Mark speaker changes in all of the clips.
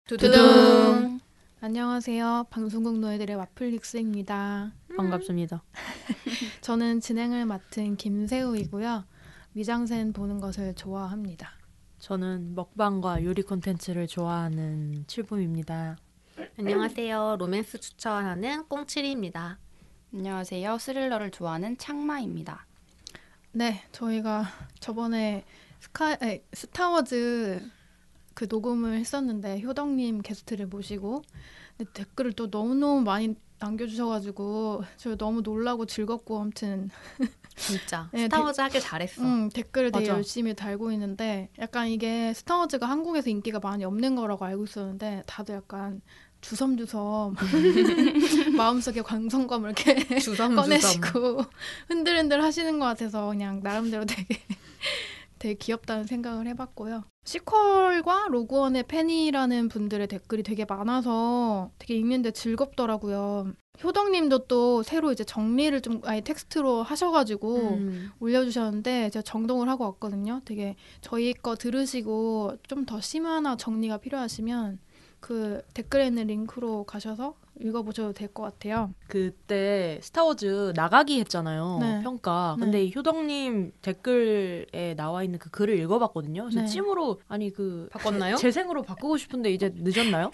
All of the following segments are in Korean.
Speaker 1: 두둥.
Speaker 2: 안녕하세요. 방송국 노예들의 와플릭스입니다.
Speaker 1: 반갑습니다.
Speaker 2: 저는 진행을 맡은 김세우이고요. 미장센 보는 것을 좋아합니다.
Speaker 1: 저는 먹방과 요리 콘텐츠를 좋아하는 칠봄입니다.
Speaker 3: 안녕하세요. 로맨스 추천하는 꽁치리입니다.
Speaker 4: 안녕하세요. 스릴러를 좋아하는 창마입니다.
Speaker 2: 네, 저희가 저번에 스타워즈 그 녹음을 했었는데 효덕님 게스트를 모시고 근데 댓글을 또 너무너무 많이 남겨주셔가지고 저 너무 놀라고 즐겁고 아무튼
Speaker 3: 진짜
Speaker 2: 네,
Speaker 3: 스타워즈 하길 잘했어.
Speaker 2: 댓글을 되게
Speaker 1: 맞아.
Speaker 2: 열심히 달고 있는데 약간 이게 스타워즈가 한국에서 인기가 많이 없는 거라고 알고 있었는데 다들 약간 주섬주섬 마음속에 광선검을 이렇게
Speaker 3: 주섬
Speaker 2: 꺼내시고 흔들흔들 하시는 것 같아서 그냥 나름대로 되게 귀엽다는 생각을 해봤고요. 시퀄과 로그원의 팬이라는 분들의 댓글이 되게 많아서 되게 읽는데 즐겁더라고요. 효덕님도 또 새로 이제 정리를 좀 아예 텍스트로 하셔가지고 올려주셨는데 제가 정동을 하고 왔거든요. 되게 저희 거 들으시고 좀 더 심화나 정리가 필요하시면 그 댓글에 있는 링크로 가셔서 읽어보셔도 될 것 같아요.
Speaker 1: 그때 스타워즈 나가기 했잖아요.
Speaker 2: 네.
Speaker 1: 평가.
Speaker 2: 네.
Speaker 1: 근데 효덕님 댓글에 나와 있는 그 글을 읽어봤거든요. 그래서
Speaker 2: 네.
Speaker 1: 찜으로
Speaker 3: 바꿨나요?
Speaker 1: 재생으로 바꾸고 싶은데 이제 늦었나요?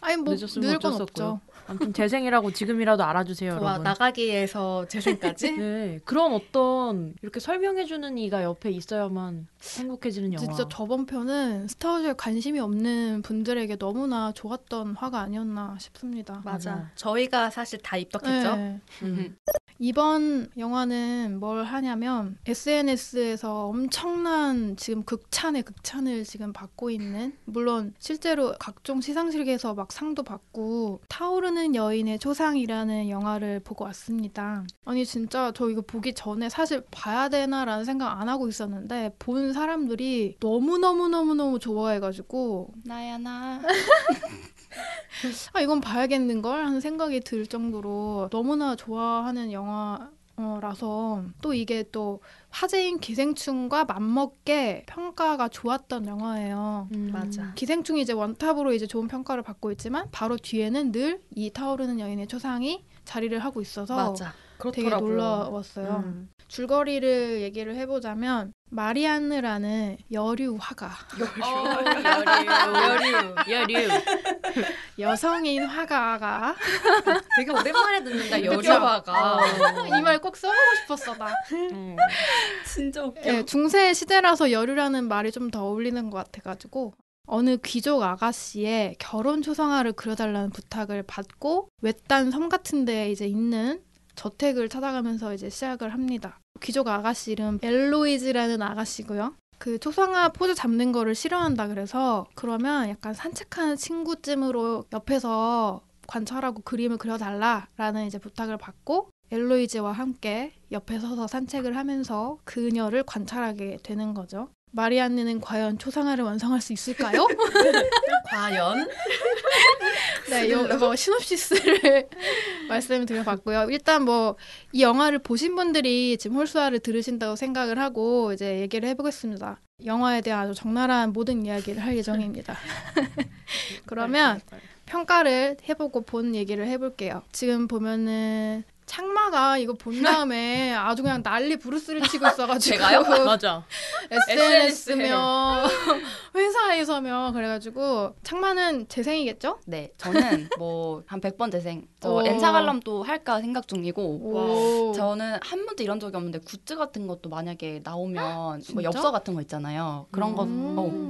Speaker 2: 아니 뭐
Speaker 1: 늦었으면
Speaker 2: 늦을 건
Speaker 1: 어쩔 수
Speaker 2: 없죠.
Speaker 1: 없고요. 아무튼 재생이라고 지금이라도 알아주세요,
Speaker 3: 와,
Speaker 1: 여러분.
Speaker 3: 나가기에서 재생까지?
Speaker 1: 네, 그런 어떤 이렇게 설명해주는 이가 옆에 있어야만 행복해지는 영화.
Speaker 2: 진짜 저번 편은 스타워즈에 관심이 없는 분들에게 너무나 좋았던 화가 아니었나 싶습니다.
Speaker 3: 맞아. 저희가 사실 다 입덕했죠.
Speaker 2: 네.
Speaker 1: 음.
Speaker 2: 이번 영화는 뭘 하냐면 SNS에서 엄청난 지금 극찬의 극찬을 지금 받고 있는 물론 실제로 각종 시상식에서 막 상도 받고 타오르는 여인의 초상이라는 영화를 보고 왔습니다. 아니 진짜 저 이거 보기 전에 사실 봐야 되나라는 생각 안 하고 있었는데 본 사람들이 너무너무너무너무 좋아해가지고
Speaker 4: 나야 나.
Speaker 2: 이건 봐야겠는걸 하는 생각이 들 정도로 너무나 좋아하는 영화라서 또 이게 또 화제인 기생충과 맞먹게 평가가 좋았던 영화예요.
Speaker 3: 맞아.
Speaker 2: 기생충이 이제 원탑으로 이제 좋은 평가를 받고 있지만 바로 뒤에는 늘 이 타오르는 여인의 초상이 자리를 하고 있어서
Speaker 3: 맞아.
Speaker 2: 되게
Speaker 3: 그렇더라고요.
Speaker 2: 놀라웠어요. 줄거리를 얘기를 해보자면 마리안느라는 여류 화가
Speaker 1: 여류.
Speaker 2: 여성인 화가가
Speaker 3: 되게 오랜만에 듣는다. 여자화가.
Speaker 2: 이 말 꼭 써보고 싶었어 나.
Speaker 3: 진짜 웃겨.
Speaker 2: 네, 중세 시대라서 여류라는 말이 좀 더 어울리는 것 같아가지고 어느 귀족 아가씨의 결혼 초상화를 그려달라는 부탁을 받고 외딴 섬 같은 데에 이제 있는 저택을 찾아가면서 이제 시작을 합니다. 귀족 아가씨 이름 엘로이즈라는 아가씨고요. 그 초상화 포즈 잡는 거를 싫어한다 그래서 그러면 약간 산책하는 친구쯤으로 옆에서 관찰하고 그림을 그려달라라는 이제 부탁을 받고 엘로이즈와 함께 옆에 서서 산책을 하면서 그녀를 관찰하게 되는 거죠. 마리안느는 과연 초상화를 완성할 수 있을까요?
Speaker 3: 과연?
Speaker 2: 네, 이거 시놉시스를 말씀을 드려봤고요. 일단 뭐 이 영화를 보신 분들이 지금 홀수화를 들으신다고 생각을 하고 이제 얘기를 해보겠습니다. 영화에 대한 아주 적나라한 모든 이야기를 할 예정입니다. 그러면 평가를 해보고 본 얘기를 해볼게요. 지금 보면은 창마가 이거 본 다음에 아주 그냥 난리 부르스를 치고 있어가지고
Speaker 3: 제가요?
Speaker 1: 맞아.
Speaker 2: SNS며 회사에서며 그래가지고 창마는 재생이겠죠?
Speaker 4: 네, 저는 뭐 한 100번 재생. 저
Speaker 2: 오.
Speaker 4: 엔차 관람도 할까 생각 중이고.
Speaker 2: 오.
Speaker 4: 저는 한 번도 이런 적이 없는데 굿즈 같은 것도 만약에 나오면
Speaker 2: 진짜?
Speaker 4: 뭐 엽서 같은 거 있잖아요. 그런 거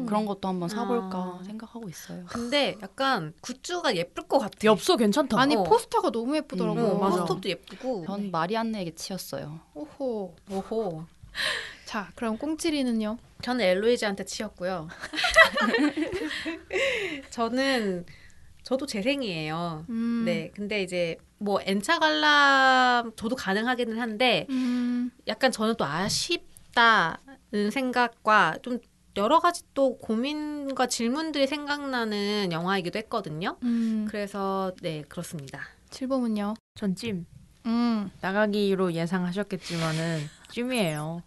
Speaker 4: 그런 것도 한번 사볼까
Speaker 3: 아.
Speaker 4: 생각하고 있어요.
Speaker 3: 근데 약간 굿즈가 예쁠 것 같아.
Speaker 1: 엽서 괜찮다.
Speaker 2: 아니
Speaker 3: 어.
Speaker 2: 포스터가 너무 예쁘더라고요.
Speaker 1: 맞아.
Speaker 3: 포스터도 예쁘고.
Speaker 4: 전 마리안느에게 치였어요.
Speaker 2: 오호.
Speaker 3: 오호.
Speaker 2: 자, 그럼 꽁찌리는요?
Speaker 3: 저는 엘로이즈한테 치였고요. 저도 재생이에요. 네, 근데 이제 뭐 N차 관람 저도 가능하기는 한데 약간 저는 또 아쉽다는 생각과 좀 여러 가지 또 고민과 질문들이 생각나는 영화이기도 했거든요. 그래서 네, 그렇습니다.
Speaker 2: 칠bom은요?
Speaker 1: 전 찜. 나가기로 예상하셨겠지만은 찜이에요.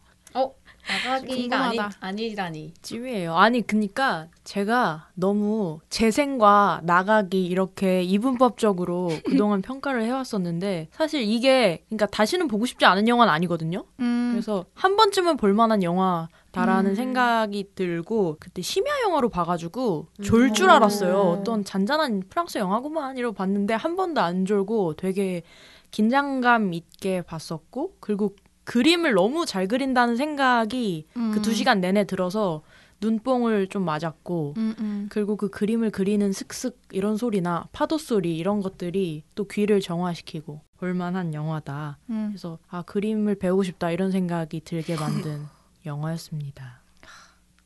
Speaker 3: 나가기가
Speaker 2: 궁금하다.
Speaker 3: 아니라니.
Speaker 1: 찜이에요. 아니 그니까 제가 너무 재생과 나가기 이렇게 이분법적으로 그동안 평가를 해왔었는데 사실 이게 그러니까 다시는 보고 싶지 않은 영화는 아니거든요. 그래서 한 번쯤은 볼만한 영화다라는 생각이 들고 그때 심야 영화로 봐가지고 졸 줄 알았어요. 어떤 잔잔한 프랑스 영화구만 이러고 봤는데 한 번도 안 졸고 되게 긴장감 있게 봤었고 그리고 그림을 너무 잘 그린다는 생각이 그 2시간 내내 들어서 눈뽕을 좀 맞았고 그리고 그 그림을 그리는 슥슥 이런 소리나 파도 소리 이런 것들이 또 귀를 정화시키고 볼만한 영화다. 그래서 아 그림을 배우고 싶다 이런 생각이 들게 만든 영화였습니다.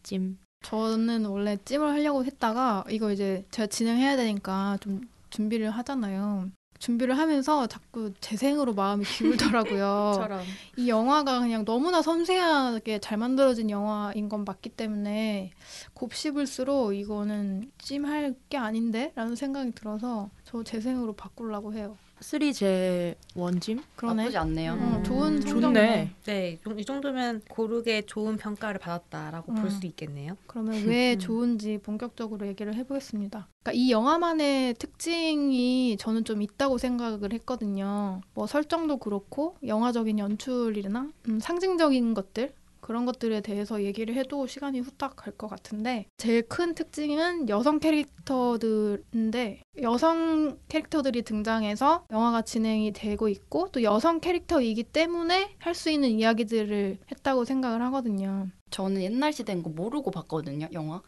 Speaker 1: 찜.
Speaker 2: 저는 원래 찜을 하려고 했다가 이거 이제 제가 진행해야 되니까 좀 준비를 하잖아요. 준비를 하면서 자꾸 재생으로 마음이 기울더라고요.
Speaker 3: 처럼.
Speaker 2: 이 영화가 그냥 너무나 섬세하게 잘 만들어진 영화인 건 맞기 때문에 곱씹을수록 이거는 찜할 게 아닌데? 라는 생각이 들어서 저 재생으로 바꾸려고 해요.
Speaker 1: 3제 원찜?
Speaker 2: 그러네.
Speaker 4: 나쁘지 않네요.
Speaker 2: 좋은
Speaker 1: 좋네.
Speaker 2: 총정이네.
Speaker 3: 네, 이 정도면 고르게 좋은 평가를 받았다라고 볼 수 있겠네요.
Speaker 2: 그러면 왜 좋은지 본격적으로 얘기를 해보겠습니다. 그러니까 이 영화만의 특징이 저는 좀 있다고 생각을 했거든요. 뭐 설정도 그렇고 영화적인 연출이나 상징적인 것들 그런 것들에 대해서 얘기를 해도 시간이 후딱 갈 것 같은데 제일 큰 특징은 여성 캐릭터들인데 여성 캐릭터들이 등장해서 영화가 진행이 되고 있고 또 여성 캐릭터이기 때문에 할 수 있는 이야기들을 했다고 생각을 하거든요.
Speaker 4: 저는 옛날 시대인 거 모르고 봤거든요, 영화.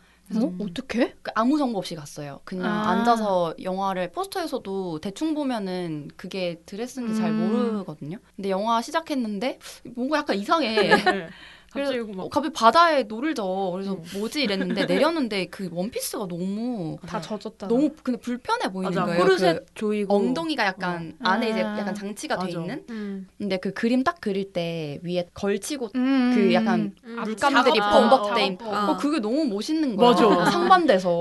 Speaker 2: 어떻게?
Speaker 4: 아무 정보 없이 갔어요. 그냥 앉아서 영화를 포스터에서도 대충 보면은 그게 드레스인지 잘 모르거든요. 근데 영화 시작했는데 뭔가 약간 이상해. 그래서 갑자기 바다에 노를 져. 그래서 뭐지 이랬는데 내렸는데 그 원피스가 너무
Speaker 2: 다 젖었다.
Speaker 4: 너무 근데 불편해 보이는
Speaker 1: 맞아.
Speaker 4: 거예요.
Speaker 1: 코르셋
Speaker 4: 그
Speaker 1: 조이고
Speaker 4: 엉덩이가 약간 안에 이제 약간 장치가 돼
Speaker 1: 맞아.
Speaker 4: 있는. 근데 그 그림 딱 그릴 때 위에 걸치고
Speaker 2: 그
Speaker 4: 그 약간 물감들이 범벅돼 있는. 그게 너무 멋있는 거야.
Speaker 1: 맞아.
Speaker 4: 상반돼서.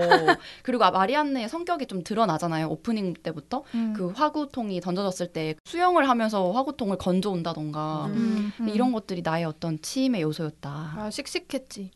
Speaker 4: 그리고 마리안네의 성격이 좀 드러나잖아요. 오프닝 때부터. 그 화구통이 던져졌을 때 수영을 하면서 화구통을 건져온다던가 이런 것들이 나의 어떤 치임의 요소였다.
Speaker 2: 아, 씩씩했지.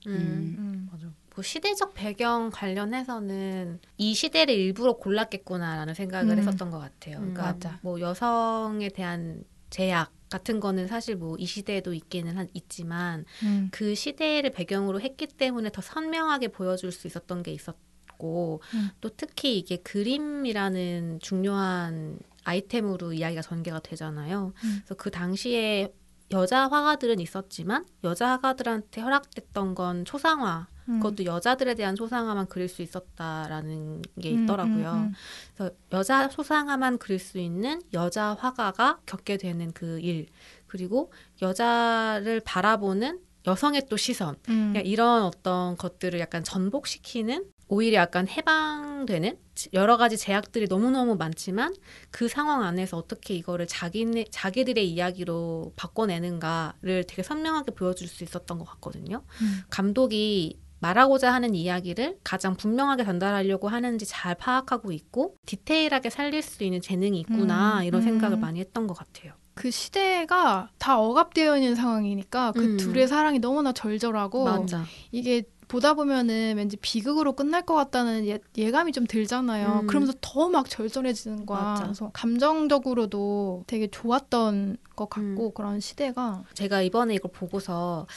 Speaker 1: 맞아.
Speaker 3: 뭐 시대적 배경 관련해서는 이 시대를 일부러 골랐겠구나라는 생각을 했었던 것 같아요. 그러니까
Speaker 2: 맞아.
Speaker 3: 뭐 여성에 대한 제약 같은 거는 사실 뭐 이 시대에도 있기는 있지만 그 시대를 배경으로 했기 때문에 더 선명하게 보여줄 수 있었던 게 있었고 또 특히 이게 그림이라는 중요한 아이템으로 이야기가 전개가 되잖아요. 그래서 그 당시에 여자 화가들은 있었지만 여자 화가들한테 허락됐던 건 초상화. 그것도 여자들에 대한 초상화만 그릴 수 있었다라는 게 있더라고요. 그래서 여자 초상화만 그릴 수 있는 여자 화가가 겪게 되는 그 일. 그리고 여자를 바라보는 여성의 또 시선. 그러니까 이런 어떤 것들을 약간 전복시키는 오히려 약간 해방되는 여러 가지 제약들이 너무너무 많지만 그 상황 안에서 어떻게 이거를 자기들의 이야기로 바꿔내는가를 되게 선명하게 보여줄 수 있었던 것 같거든요. 감독이 말하고자 하는 이야기를 가장 분명하게 전달하려고 하는지 잘 파악하고 있고 디테일하게 살릴 수 있는 재능이 있구나 이런 생각을 많이 했던 것 같아요.
Speaker 2: 그 시대가 다 억압되어 있는 상황이니까 그 둘의 사랑이 너무나 절절하고
Speaker 3: 맞아.
Speaker 2: 이게 보다 보면은 왠지 비극으로 끝날 것 같다는 예감이 좀 들잖아요. 그러면서 더 막 절절해지는 거야.
Speaker 3: 맞아.
Speaker 2: 그래서 감정적으로도 되게 좋았던 것 같고 그런 시대가
Speaker 3: 제가 이번에 이걸 보고서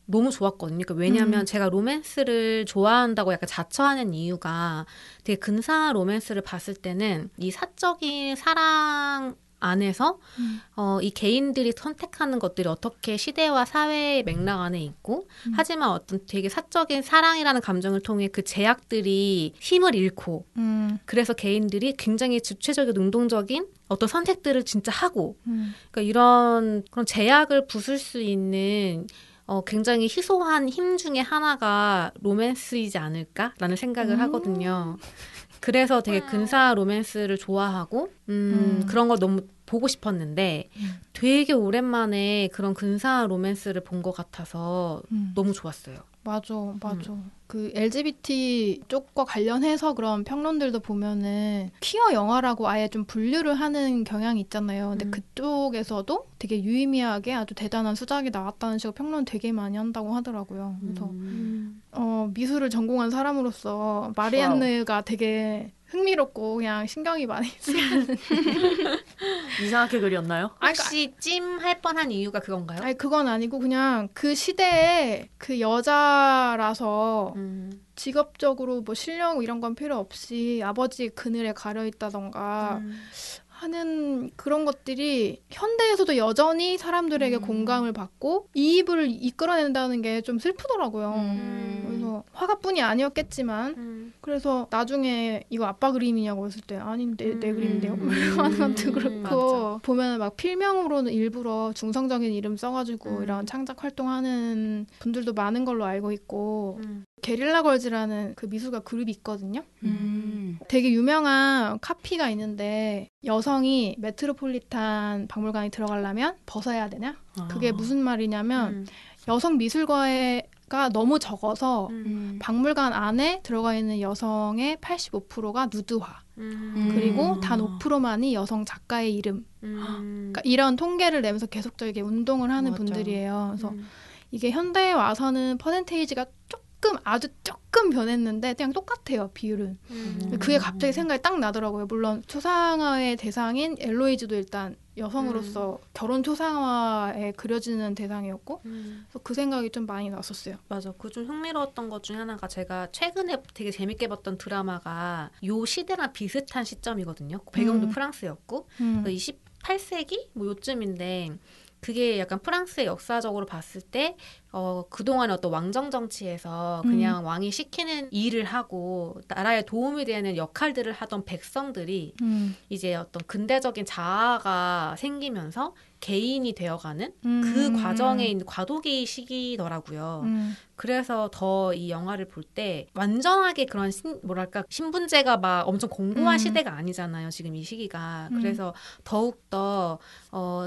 Speaker 3: 너무 좋았거든요. 그러니까 왜냐하면 제가 로맨스를 좋아한다고 약간 자처하는 이유가 되게 근사한 로맨스를 봤을 때는 이 사적인 사랑 안에서 이 개인들이 선택하는 것들이 어떻게 시대와 사회의 맥락 안에 있고 하지만 어떤 되게 사적인 사랑이라는 감정을 통해 그 제약들이 힘을 잃고 그래서 개인들이 굉장히 주체적이고 능동적인 어떤 선택들을 진짜 하고 그러니까 이런 그런 제약을 부술 수 있는 굉장히 희소한 힘 중에 하나가 로맨스이지 않을까라는 생각을 하거든요. 그래서 되게 근사한 로맨스를 좋아하고 그런 걸 너무 보고 싶었는데 되게 오랜만에 그런 근사한 로맨스를 본 것 같아서 너무 좋았어요.
Speaker 2: 맞아. 그 LGBT 쪽과 관련해서 그런 평론들도 보면은 퀴어 영화라고 아예 좀 분류를 하는 경향이 있잖아요. 근데 그쪽에서도 되게 유의미하게 아주 대단한 수작이 나왔다는 식으로 평론 되게 많이 한다고 하더라고요. 그래서 미술을 전공한 사람으로서 마리안느가 되게 흥미롭고 그냥 신경이 많이 쓰이는.
Speaker 1: 이상하게 그렸나요?
Speaker 3: 혹시 찜할 뻔한 이유가 그건가요?
Speaker 2: 아니 그건 아니고 그냥 그 시대에 그 여자라서 직업적으로 뭐 실력 이런 건 필요 없이 아버지 그늘에 가려 있다던가 하는 그런 것들이 현대에서도 여전히 사람들에게 공감을 받고 이입을 이끌어낸다는 게 좀 슬프더라고요. 그래서 화가뿐이 아니었겠지만 그래서 나중에 이거 아빠 그림이냐고 했을 때 아니 내 그림인데요. 하는 것도 그렇고 보면 막 필명으로는 일부러 중성적인 이름 써가지고 이런 창작 활동하는 분들도 많은 걸로 알고 있고 게릴라 걸즈라는 그 미술가 그룹이 있거든요. 되게 유명한 카피가 있는데 여성이 메트로폴리탄 박물관에 들어가려면 벗어야 되냐? 그게 무슨 말이냐면 여성 미술가가 너무 적어서 박물관 안에 들어가 있는 여성의 85%가 누드화. 그리고 단 5%만이 여성 작가의 이름. 그러니까 이런 통계를 내면서 계속적이게 운동을 하는
Speaker 4: 맞아.
Speaker 2: 분들이에요. 그래서 이게 현대에 와서는 퍼센테이지가 아주 조금 변했는데 그냥 똑같아요, 비율은. 그게 갑자기 생각이 딱 나더라고요. 물론 초상화의 대상인 엘로이즈도 일단 여성으로서 결혼 초상화에 그려지는 대상이었고 그래서 그 생각이 좀 많이 났었어요.
Speaker 3: 맞아. 그 좀 흥미로웠던 것 중에 하나가 제가 최근에 되게 재밌게 봤던 드라마가 요 시대랑 비슷한 시점이거든요. 배경도 프랑스였고 28세기 뭐 요쯤인데 그게 약간 프랑스의 역사적으로 봤을 때 그동안 어떤 왕정 정치에서 그냥 왕이 시키는 일을 하고 나라에 도움이 되는 역할들을 하던 백성들이 이제 어떤 근대적인 자아가 생기면서 개인이 되어가는 그 과정에 있는 과도기 시기더라고요. 그래서 더 이 영화를 볼 때 완전하게 그런 뭐랄까 신분제가 막 엄청 공고한 시대가 아니잖아요. 지금 이 시기가. 그래서 더욱더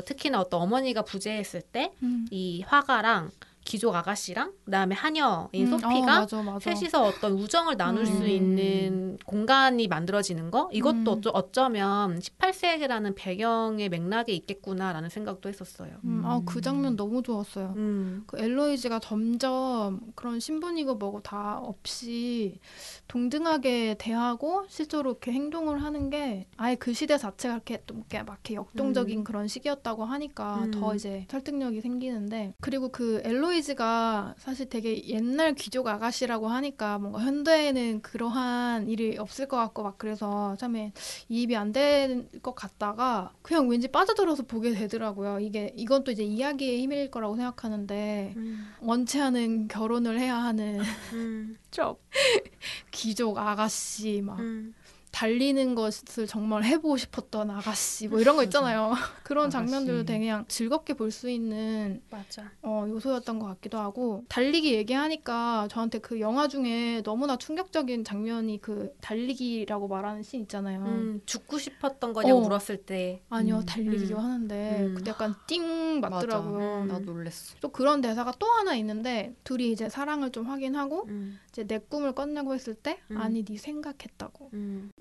Speaker 3: 특히나 어떤 어머니가 부재했을 때 이 화가랑 귀족 아가씨랑 그다음에 하녀인 소피가
Speaker 2: 맞아.
Speaker 3: 셋이서 어떤 우정을 나눌 수 있는 공간이 만들어지는 거 이것도 어쩌면 18세기라는 배경의 맥락에 있겠구나라는 생각도 했었어요.
Speaker 2: 그 장면 너무 좋았어요. 그 엘로이즈가 점점 그런 신분이고 뭐고 다 없이 동등하게 대하고 실제로 이렇게 행동을 하는 게 아예 그 시대 자체가 이렇게 좀 이렇게 역동적인 그런 시기였다고 하니까 더 이제 설득력이 생기는데 그리고 그 엘로이즈가 사실 되게 옛날 귀족 아가씨라고 하니까 뭔가 현대에는 그러한 일이 없을 것 같고 막 그래서 처음에 이입이 안 될 것 같다가 그냥 왠지 빠져들어서 보게 되더라고요. 이건 또 이제 이야기의 힘일 거라고 생각하는데 원치 않은 결혼을 해야 하는 귀족 아가씨 막 달리는 것을 정말 해보고 싶었던 아가씨 뭐 이런 거 있잖아요. 그런 장면들도 되게 그냥 즐겁게 볼 수 있는
Speaker 3: 맞아.
Speaker 2: 요소였던 것 같기도 하고 달리기 얘기하니까 저한테 그 영화 중에 너무나 충격적인 장면이 그 달리기라고 말하는 씬 있잖아요.
Speaker 3: 죽고 싶었던 거냐고 물었을 때
Speaker 2: 아니요 달리기 하는데 그때 약간 띵 맞더라고요.
Speaker 4: 나 놀랬어.
Speaker 2: 또 그런 대사가 또 하나 있는데 둘이 이제 사랑을 좀 확인하고 이제 내 꿈을 꿨냐고 했을 때 아니 네 생각했다고.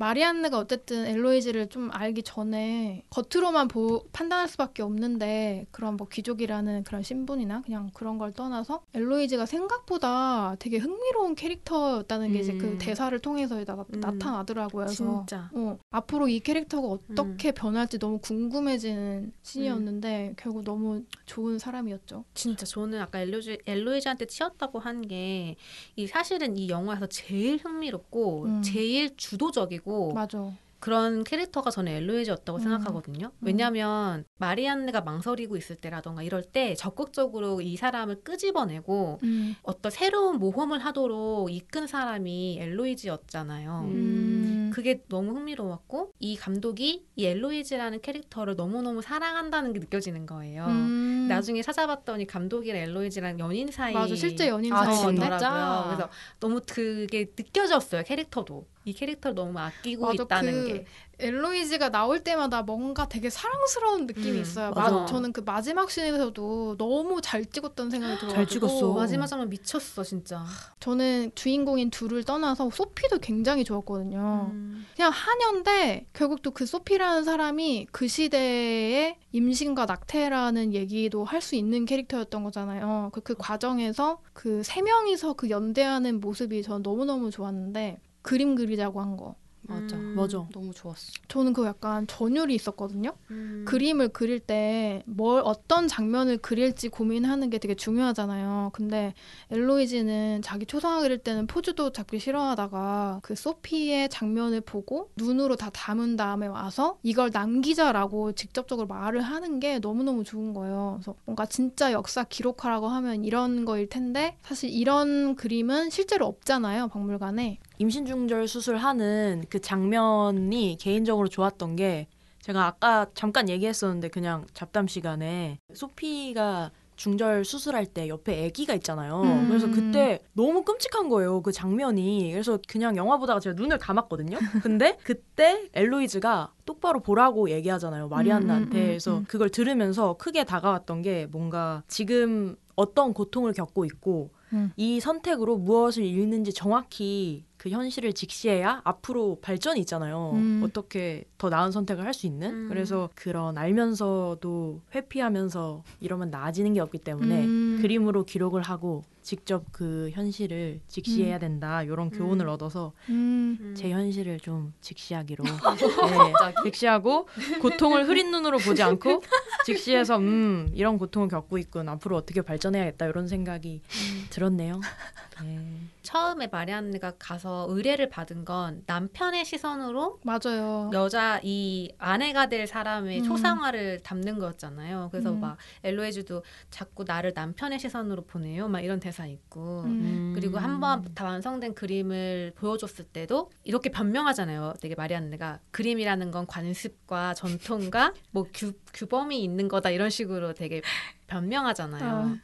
Speaker 2: 마리안느가 어쨌든 엘로이즈를 좀 알기 전에 겉으로만 판단할 수밖에 없는데 그런 뭐 귀족이라는 그런 신분이나 그냥 그런 걸 떠나서 엘로이즈가 생각보다 되게 흥미로운 캐릭터였다는 게 이제 그 대사를 통해서 나타나더라고요. 그래서
Speaker 3: 진짜.
Speaker 2: 앞으로 이 캐릭터가 어떻게 변할지 너무 궁금해지는 씬이었는데 결국 너무 좋은 사람이었죠.
Speaker 3: 진짜 저는 아까 엘로이즈한테 치였다고 한 게 사실은 이 영화에서 제일 흥미롭고 제일 주도적이고
Speaker 2: 맞아.
Speaker 3: 그런 캐릭터가 저는 엘로이즈였다고 생각하거든요. 왜냐하면 마리안느가 망설이고 있을 때라던가 이럴 때 적극적으로 이 사람을 끄집어내고 어떤 새로운 모험을 하도록 이끈 사람이 엘로이즈였잖아요. 그게 너무 흥미로웠고 이 감독이 이 엘로이즈라는 캐릭터를 너무너무 사랑한다는 게 느껴지는 거예요. 나중에 찾아봤더니 감독이랑 엘로이즈랑 연인 사이
Speaker 2: 맞아, 실제 연인 사이더라고요.
Speaker 3: 진짜? 그래서 너무 그게 느껴졌어요, 캐릭터도. 이 캐릭터를 너무 아끼고
Speaker 2: 맞아,
Speaker 3: 있다는 게.
Speaker 2: 엘로이즈가 나올 때마다 뭔가 되게 사랑스러운 느낌이 있어요.
Speaker 1: 맞아.
Speaker 2: 저는 그 마지막 씬에서도 너무 잘 찍었다는 생각이 들어가지고
Speaker 1: 잘 찍었어.
Speaker 3: 마지막 장면 미쳤어 진짜.
Speaker 2: 저는 주인공인 둘을 떠나서 소피도 굉장히 좋았거든요. 그냥 하녀인데 결국 또 그 소피라는 사람이 그 시대의 임신과 낙태라는 얘기도 할 수 있는 캐릭터였던 거잖아요. 그 과정에서 그 세 명이서 그 연대하는 모습이 전 너무너무 좋았는데 그림 그리자고 한 거.
Speaker 4: 맞아.
Speaker 1: 맞아.
Speaker 4: 너무 좋았어.
Speaker 2: 저는 그 약간 전율이 있었거든요. 그림을 그릴 때 어떤 장면을 그릴지 고민하는 게 되게 중요하잖아요. 근데 엘로이즈는 자기 초상화 그릴 때는 포즈도 잡기 싫어하다가 그 소피의 장면을 보고 눈으로 다 담은 다음에 와서 이걸 남기자라고 직접적으로 말을 하는 게 너무너무 좋은 거예요. 그래서 뭔가 진짜 역사 기록하라고 하면 이런 거일 텐데 사실 이런 그림은 실제로 없잖아요. 박물관에.
Speaker 1: 임신중절 수술하는 그 장면이 개인적으로 좋았던 게 제가 아까 잠깐 얘기했었는데 그냥 잡담 시간에 소피가 중절 수술할 때 옆에 아기가 있잖아요. 그래서 그때 너무 끔찍한 거예요. 그 장면이. 그래서 그냥 영화 보다가 제가 눈을 감았거든요. 근데 그때 엘로이즈가 똑바로 보라고 얘기하잖아요. 마리안나한테. 그래서 그걸 들으면서 크게 다가왔던 게 뭔가 지금 어떤 고통을 겪고 있고 이 선택으로 무엇을 잃는지 정확히 그 현실을 직시해야 앞으로 발전이 있잖아요. 어떻게 더 나은 선택을 할 수 있는? 그래서 그런 알면서도 회피하면서 이러면 나아지는 게 없기 때문에 그림으로 기록을 하고 직접 그 현실을 직시해야 된다. 이런 교훈을 얻어서 제 현실을 좀 직시하기로 직시하고 고통을 흐린 눈으로 보지 않고 직시해서 이런 고통을 겪고 있군. 앞으로 어떻게 발전해야겠다. 이런 생각이 들었네요. 네.
Speaker 3: 처음에 마리안느가 가서 의뢰를 받은 건 남편의 시선으로
Speaker 2: 맞아요.
Speaker 3: 여자 이 아내가 될 사람의 초상화를 담는 거였잖아요. 그래서 막 엘로이즈도 자꾸 나를 남편의 시선으로 보내요. 막 이런 대사 있고 그리고 한번 다 완성된 그림을 보여줬을 때도 이렇게 변명하잖아요. 되게 마리안느가 그림이라는 건 관습과 전통과 뭐 규범이 있는 거다 이런 식으로 되게 변명하잖아요.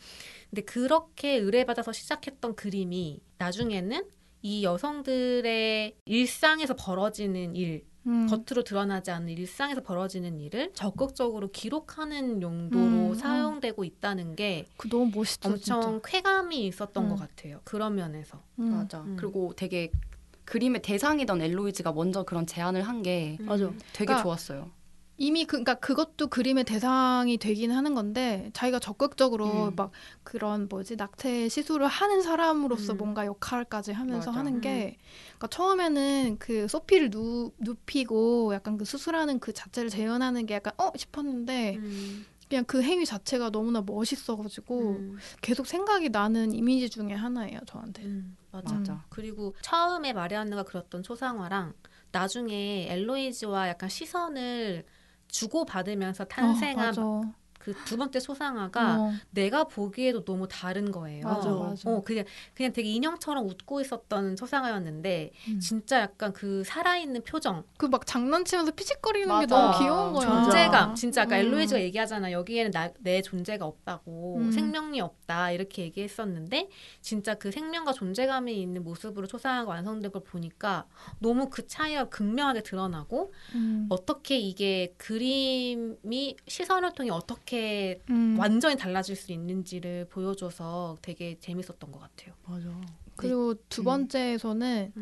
Speaker 3: 근데 그렇게 의뢰받아서 시작했던 그림이 나중에는 이 여성들의 일상에서 벌어지는 일, 겉으로 드러나지 않는 일상에서 벌어지는 일을 적극적으로 기록하는 용도로 사용되고 있다는 게
Speaker 2: 너무 멋있죠.
Speaker 3: 엄청
Speaker 2: 진짜.
Speaker 3: 쾌감이 있었던 것 같아요. 그런 면에서.
Speaker 4: 맞아. 그리고 되게 그림의 대상이던 엘로이즈가 먼저 그런 제안을 한 게
Speaker 1: 맞아.
Speaker 4: 되게
Speaker 2: 그러니까
Speaker 4: 좋았어요.
Speaker 2: 이미 그러니까 그것도 그림의 대상이 되긴 하는 건데 자기가 적극적으로 막 그런 낙태 시술을 하는 사람으로서 뭔가 역할까지 하면서
Speaker 4: 맞아.
Speaker 2: 하는 게 그러니까 처음에는 그 소피를 눕히고 약간 그 수술하는 그 자체를 재현하는 게 약간 싶었는데 그냥 그 행위 자체가 너무나 멋있어가지고 계속 생각이 나는 이미지 중에 하나예요 저한테.
Speaker 3: 맞아. 그리고 처음에 마리안느가 그렸던 초상화랑 나중에 엘로이즈와 약간 시선을 주고받으면서 탄생한
Speaker 2: 맞아.
Speaker 3: 그 두 번째 초상화가 내가 보기에도 너무 다른 거예요.
Speaker 2: 맞아.
Speaker 3: 그냥 되게 인형처럼 웃고 있었던 초상화였는데 진짜 약간 그 살아있는 표정,
Speaker 2: 그 막 장난치면서 피식거리는 게
Speaker 4: 맞아.
Speaker 2: 너무 귀여운 거야.
Speaker 3: 존재감. 진짜 아까 엘로이즈가 얘기하잖아. 여기에는 내 존재가 없다고, 생명이 없다 이렇게 얘기했었는데 진짜 그 생명과 존재감이 있는 모습으로 초상화가 완성된 걸 보니까 너무 그 차이가 극명하게 드러나고 어떻게 이게 그림이 시선을 통해 어떻게 완전히 달라질 수 있는지를 보여줘서 되게 재밌었던 것 같아요.
Speaker 1: 맞아.
Speaker 2: 그리고 두 번째에서는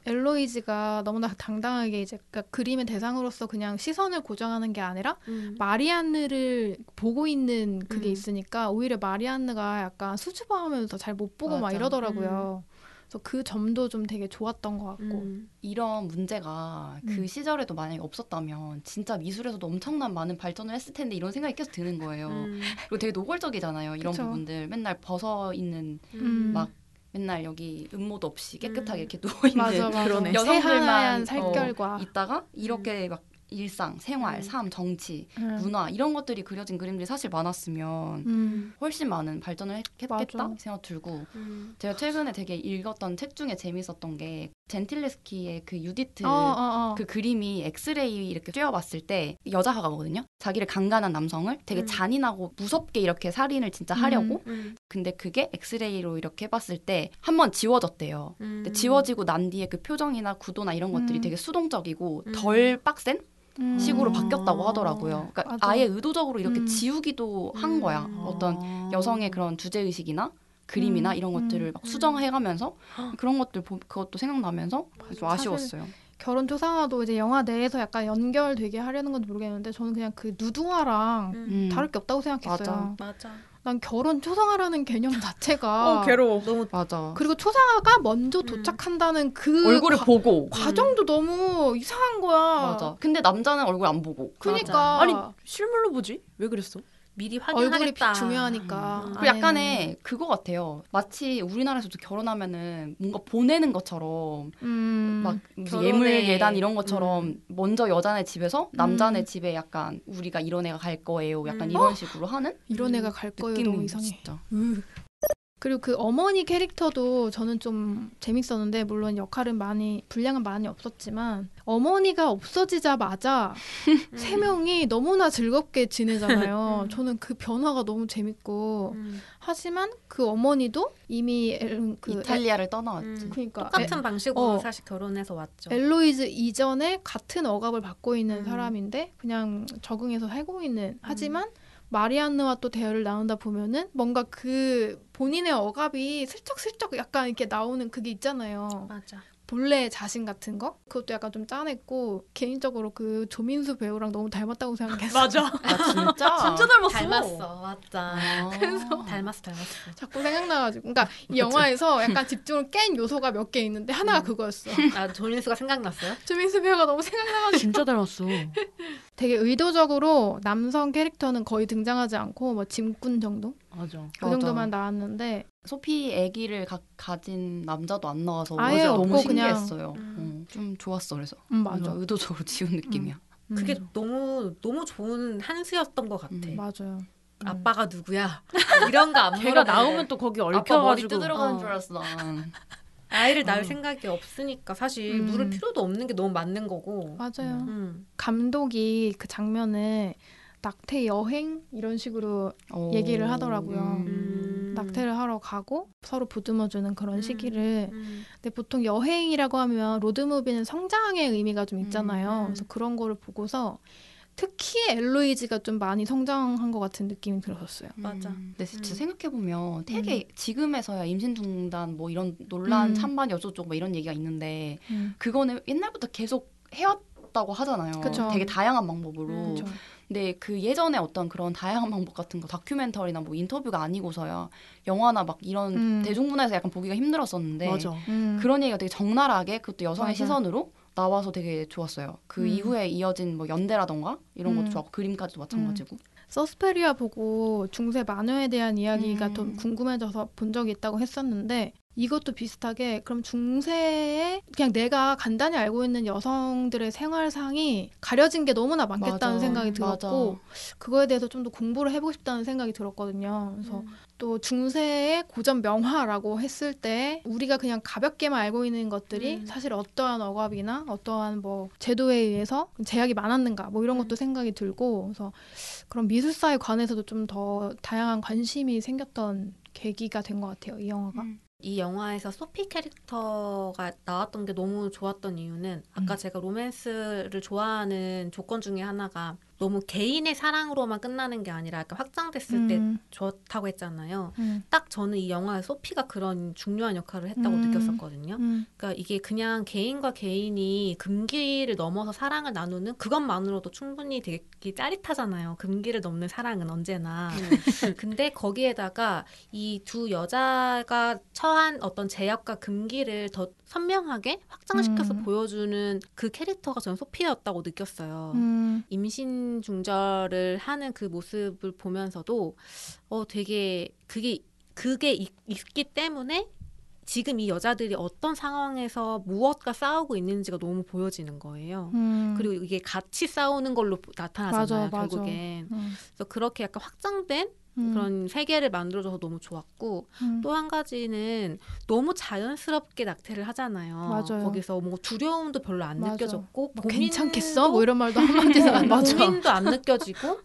Speaker 2: 엘로이즈가 너무나 당당하게 이제 그림의 대상으로서 그냥 시선을 고정하는 게 아니라 마리안느를 보고 있는 그게 있으니까 오히려 마리안느가 약간 수줍어하면서 잘 못 보고
Speaker 4: 맞아.
Speaker 2: 막 이러더라고요. 그래서 그 점도 좀 되게 좋았던 것 같고.
Speaker 4: 이런 문제가 그 시절에도 만약에 없었다면 진짜 미술에서도 엄청난 많은 발전을 했을 텐데 이런 생각이 계속 드는 거예요. 그리고 되게 노골적이잖아요. 이런
Speaker 2: 그쵸.
Speaker 4: 부분들 맨날 벗어 있는 막 맨날 여기 음모도 없이 깨끗하게 이렇게 누워 있는
Speaker 2: 맞아.
Speaker 1: 그러네.
Speaker 2: 새하얀
Speaker 4: 여성들만
Speaker 2: 살결과
Speaker 4: 있다가 이렇게 막 일상, 생활, 삶, 정치, 문화 이런 것들이 그려진 그림들이 사실 많았으면 훨씬 많은 발전을 했겠다
Speaker 2: 맞아.
Speaker 4: 생각 들고 제가 최근에 되게 읽었던 책 중에 재밌었던 게 젠틸레스키의 그 유디트 그 그림이 엑스레이 이렇게 쬐어봤을 때 여자가거든요. 자기를 강간한 남성을 되게 잔인하고 무섭게 이렇게 살인을 진짜 하려고 근데 그게 엑스레이로 이렇게 해봤을 때 한번 지워졌대요. 근데 지워지고 난 뒤에 그 표정이나 구도나 이런 것들이 되게 수동적이고 덜 빡센 식으로 바뀌었다고 하더라고요. 그러니까
Speaker 2: 맞아.
Speaker 4: 아예 의도적으로 이렇게 지우기도 한 거야. 어떤 여성의 그런 주제의식이나 그림이나 이런 것들을 막 수정해가면서 그런 것들 그것도 생각나면서 좀 아쉬웠어요.
Speaker 2: 결혼 초상화도 이제 영화 내에서 약간 연결되게 하려는 건지 모르겠는데 저는 그냥 그 누드화랑 다를 게 없다고 생각했어요.
Speaker 3: 맞아.
Speaker 2: 난 결혼 초상화라는 개념 자체가
Speaker 1: 괴로워.
Speaker 3: 너무
Speaker 4: 맞아.
Speaker 2: 그리고 초상화가 먼저 도착한다는 그
Speaker 4: 얼굴을 보고.
Speaker 2: 과정도 너무 이상한 거야.
Speaker 4: 맞아. 근데 남자는 얼굴 안 보고.
Speaker 2: 그러니까
Speaker 1: 아니 실물로 보지? 왜 그랬어?
Speaker 3: 미리
Speaker 2: 얼굴이
Speaker 3: 확인하겠다.
Speaker 2: 중요하니까.
Speaker 4: 그리고 약간의 그거 같아요. 마치 우리나라에서도 결혼하면은 뭔가 보내는 것처럼 막 무슨 예물 예단 이런 것처럼 먼저 여자네 집에서 남자네 집에 약간 우리가 이런 애가 갈 거예요. 약간 이런 식으로 하는
Speaker 2: 이런 애가 갈 거예요.
Speaker 4: 느낌이
Speaker 2: 너무 이상해.
Speaker 4: 진짜.
Speaker 2: 그리고 그 어머니 캐릭터도 저는 좀 재밌었는데 물론 역할은 분량은 많이 없었지만 어머니가 없어지자마자 세 명이 너무나 즐겁게 지내잖아요. 저는 그 변화가 너무 재밌고 하지만 그 어머니도 이미
Speaker 4: 이탈리아를 떠나왔지.
Speaker 2: 그러니까
Speaker 3: 똑같은 방식으로 사실 결혼해서 왔죠.
Speaker 2: 엘로이즈 이전에 같은 억압을 받고 있는 사람인데 그냥 적응해서 살고 있는 하지만 마리안느와 또 대화를 나눈다 보면은 뭔가 그 본인의 억압이 슬쩍슬쩍 약간 이렇게 나오는 그게 있잖아요.
Speaker 3: 맞아.
Speaker 2: 본래의 자신 같은 거? 그것도 약간 좀 짠했고 개인적으로 그 조민수 배우랑 너무 닮았다고 생각했어.
Speaker 1: 맞아.
Speaker 4: 아 진짜?
Speaker 1: 진짜 닮았어.
Speaker 3: 닮았어. 맞아.
Speaker 2: 그래서
Speaker 3: 닮았어.
Speaker 2: 자꾸 생각나가지고 그러니까 이 영화에서 약간 집중을 깬 요소가 몇 개 있는데 하나가 그거였어.
Speaker 3: 아, 조민수가 생각났어요?
Speaker 2: 조민수 배우가 너무 생각나가지고
Speaker 1: 진짜 닮았어.
Speaker 2: 되게 의도적으로 남성 캐릭터는 거의 등장하지 않고 뭐 짐꾼 정도?
Speaker 1: 맞아.
Speaker 2: 그
Speaker 4: 맞아.
Speaker 2: 정도만 나왔는데
Speaker 4: 소피 아기를 가진 남자도 안 나와서
Speaker 2: 아예
Speaker 4: 너무
Speaker 2: 없고 그냥
Speaker 4: 신기했어요. 좀 좋았어 그래서.
Speaker 2: 맞아.
Speaker 4: 의도적으로 지운 느낌이야.
Speaker 3: 그게 너무 좋은 한 수였던 것 같아.
Speaker 2: 맞아요.
Speaker 3: 아빠가 누구야? 이런 거 안
Speaker 1: 걔가
Speaker 3: 물어보고
Speaker 1: 나오면 또 거기
Speaker 4: 아빠 머리
Speaker 1: 얽혀가지고
Speaker 4: 뜯으러 가는 줄 알았어.
Speaker 3: 아이를 낳을 생각이 없으니까 사실 물을 필요도 없는 게 너무 맞는 거고.
Speaker 2: 맞아요. 감독이 그 장면을 낙태 여행 이런 식으로 얘기를 하더라고요. 낙태를 하러 가고 서로 보듬어주는 그런 시기를. 근데 보통 여행이라고 하면 로드무비는 성장의 의미가 좀 있잖아요. 그래서 그런 거를 보고서 특히 엘로이즈가 좀 많이 성장한 것 같은 느낌이 들었어요.
Speaker 3: 맞아.
Speaker 4: 근데 진짜 생각해보면 되게 지금에서야 임신 중단 뭐 이런 논란 찬반 여조쪽 뭐 이런 얘기가 있는데 그거는 옛날부터 계속 해왔다고 하잖아요.
Speaker 2: 그쵸.
Speaker 4: 되게 다양한 방법으로.
Speaker 2: 그쵸.
Speaker 4: 근데 그 예전에 어떤 그런 다양한 방법 같은 거 다큐멘터리나 뭐 인터뷰가 아니고서야 영화나 막 이런 대중문화에서 약간 보기가 힘들었었는데
Speaker 1: 맞아.
Speaker 4: 그런 얘기가 되게 적나라하게 그것도 여성의
Speaker 2: 맞아.
Speaker 4: 시선으로 나와서 되게 좋았어요. 그 이후에 이어진 뭐 연대라던가 이런 것도 좋았고 그림까지도 마찬가지고.
Speaker 2: 서스페리아 보고 중세 마녀에 대한 이야기가 좀 궁금해져서 본 적이 있다고 했었는데 이것도 비슷하게 그럼 중세에 그냥 내가 간단히 알고 있는 여성들의 생활상이 가려진 게 너무나 많겠다는
Speaker 4: 맞아.
Speaker 2: 생각이 들었고
Speaker 4: 맞아.
Speaker 2: 그거에 대해서 좀 더 공부를 해보고 싶다는 생각이 들었거든요. 그래서 또 중세의 고전 명화라고 했을 때 우리가 그냥 가볍게만 알고 있는 것들이 사실 어떠한 억압이나 어떠한 뭐 제도에 의해서 제약이 많았는가 뭐 이런 것도 생각이 들고 그래서 그런 미술사에 관해서도 좀 더 다양한 관심이 생겼던 계기가 된 것 같아요. 이 영화가.
Speaker 3: 이 영화에서 소피 캐릭터가 나왔던 게 너무 좋았던 이유는 아까 제가 로맨스를 좋아하는 조건 중에 하나가 너무 개인의 사랑으로만 끝나는 게 아니라 약간 확장됐을 때 좋다고 했잖아요. 딱 저는 이 영화에 소피가 그런 중요한 역할을 했다고 느꼈었거든요. 그러니까 이게 그냥 개인과 개인이 금기를 넘어서 사랑을 나누는 그것만으로도 충분히 되게 짜릿하잖아요. 금기를 넘는 사랑은 언제나. 근데 거기에다가 이 두 여자가 처한 어떤 제약과 금기를 더 선명하게 확장시켜서 보여주는 그 캐릭터가 저는 소피였다고 느꼈어요. 임신 중절을 하는 그 모습을 보면서도 되게 그게 있기 때문에 지금 이 여자들이 어떤 상황에서 무엇과 싸우고 있는지가 너무 보여지는 거예요. 그리고 이게 같이 싸우는 걸로 나타나잖아요.
Speaker 2: 맞아.
Speaker 3: 결국엔. 그래서 그렇게 약간 확장된 그런 세계를 만들어줘서 너무 좋았고 또 한 가지는 너무 자연스럽게 낙태를 하잖아요.
Speaker 2: 맞아요.
Speaker 3: 거기서 뭐 두려움도 별로 안
Speaker 2: 맞아.
Speaker 3: 느껴졌고
Speaker 2: 뭐 괜찮겠어? 뭐 이런 말도 한마디도 안 나죠.
Speaker 3: 고민도 안 느껴지고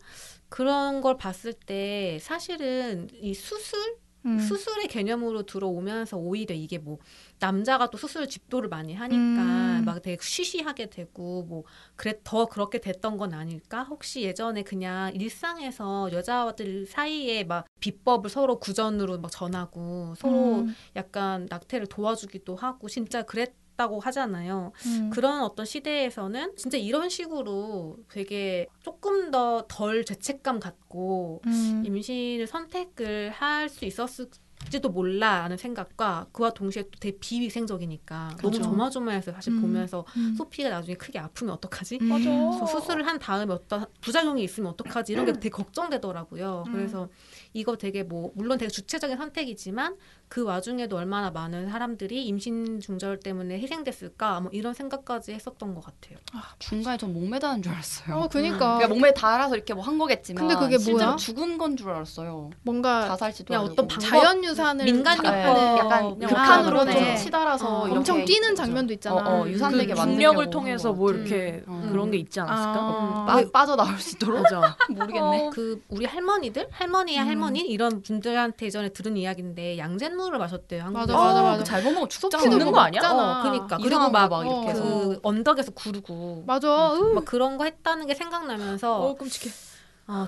Speaker 3: 그런 걸 봤을 때 사실은 이 수술 수술의 개념으로 들어오면서 오히려 이게 뭐 남자가 또 수술 집도를 많이 하니까 막 되게 쉬쉬하게 되고 뭐 그래 더 그렇게 됐던 건 아닐까? 혹시 예전에 그냥 일상에서 여자들 사이에 막 비법을 서로 구전으로 막 전하고 서로 약간 낙태를 도와주기도 하고 진짜 그랬다고 하잖아요. 그런 어떤 시대에서는 진짜 이런 식으로 되게 조금 더 덜 죄책감 갖고 임신을 선택을 할 수 있었을지도 몰라 하는 생각과 그와 동시에 또 되게 비위생적이니까 너무 조마조마해서 사실 보면서 소피가 나중에 크게 아프면 어떡하지? 그래서 수술을 한 다음에 어떤 부작용이 있으면 어떡하지? 이런 게 되게 걱정되더라고요. 그래서 이거 되게 뭐 물론 되게 주체적인 선택이지만 그 와중에도 얼마나 많은 사람들이 임신 중절 때문에 희생됐을까 뭐 이런 생각까지 했었던 것 같아요.
Speaker 4: 중간에 전 목매다는 줄 알았어요.
Speaker 2: 그러니까
Speaker 4: 목매 달아서 이렇게 뭐 한 거겠지만
Speaker 2: 근데 그게
Speaker 4: 실제로
Speaker 2: 뭐야?
Speaker 4: 죽은 건 줄 알았어요.
Speaker 2: 뭔가
Speaker 4: 자살 시도
Speaker 3: 그냥
Speaker 4: 아니고.
Speaker 3: 어떤 방법,
Speaker 2: 자연 유산을
Speaker 3: 민간요법
Speaker 4: 약간
Speaker 1: 그냥
Speaker 4: 극한으로
Speaker 2: 그러네.
Speaker 4: 좀 치달아서
Speaker 2: 엄청
Speaker 4: 이렇게
Speaker 2: 뛰는 장면도 있잖아.
Speaker 4: 유산되게
Speaker 1: 그
Speaker 4: 만들려고
Speaker 1: 중력을
Speaker 4: 한
Speaker 1: 통해서
Speaker 4: 것
Speaker 1: 뭐
Speaker 4: 같아.
Speaker 1: 이렇게 그런 게 있지 않았을까?
Speaker 4: 빠져나올 수 있도록?
Speaker 1: 맞아.
Speaker 4: 모르겠네.
Speaker 3: 그 우리 할머니야 할머니 이런 분들한테 예전에 들은 이야기인데 양잿물을 마셨대요. 한국에서.
Speaker 2: 맞아.
Speaker 4: 잘못 먹으면 죽잖아.
Speaker 2: 소피도
Speaker 1: 죽는
Speaker 2: 뭐
Speaker 1: 거 아니야?
Speaker 2: 먹잖아.
Speaker 3: 그러니까
Speaker 4: 이상한
Speaker 3: 그리고
Speaker 4: 거 막 이렇게 해서.
Speaker 3: 그 언덕에서 구르고
Speaker 2: 맞아.
Speaker 3: 막 그런 거 했다는 게 생각나면서
Speaker 1: 끔찍해.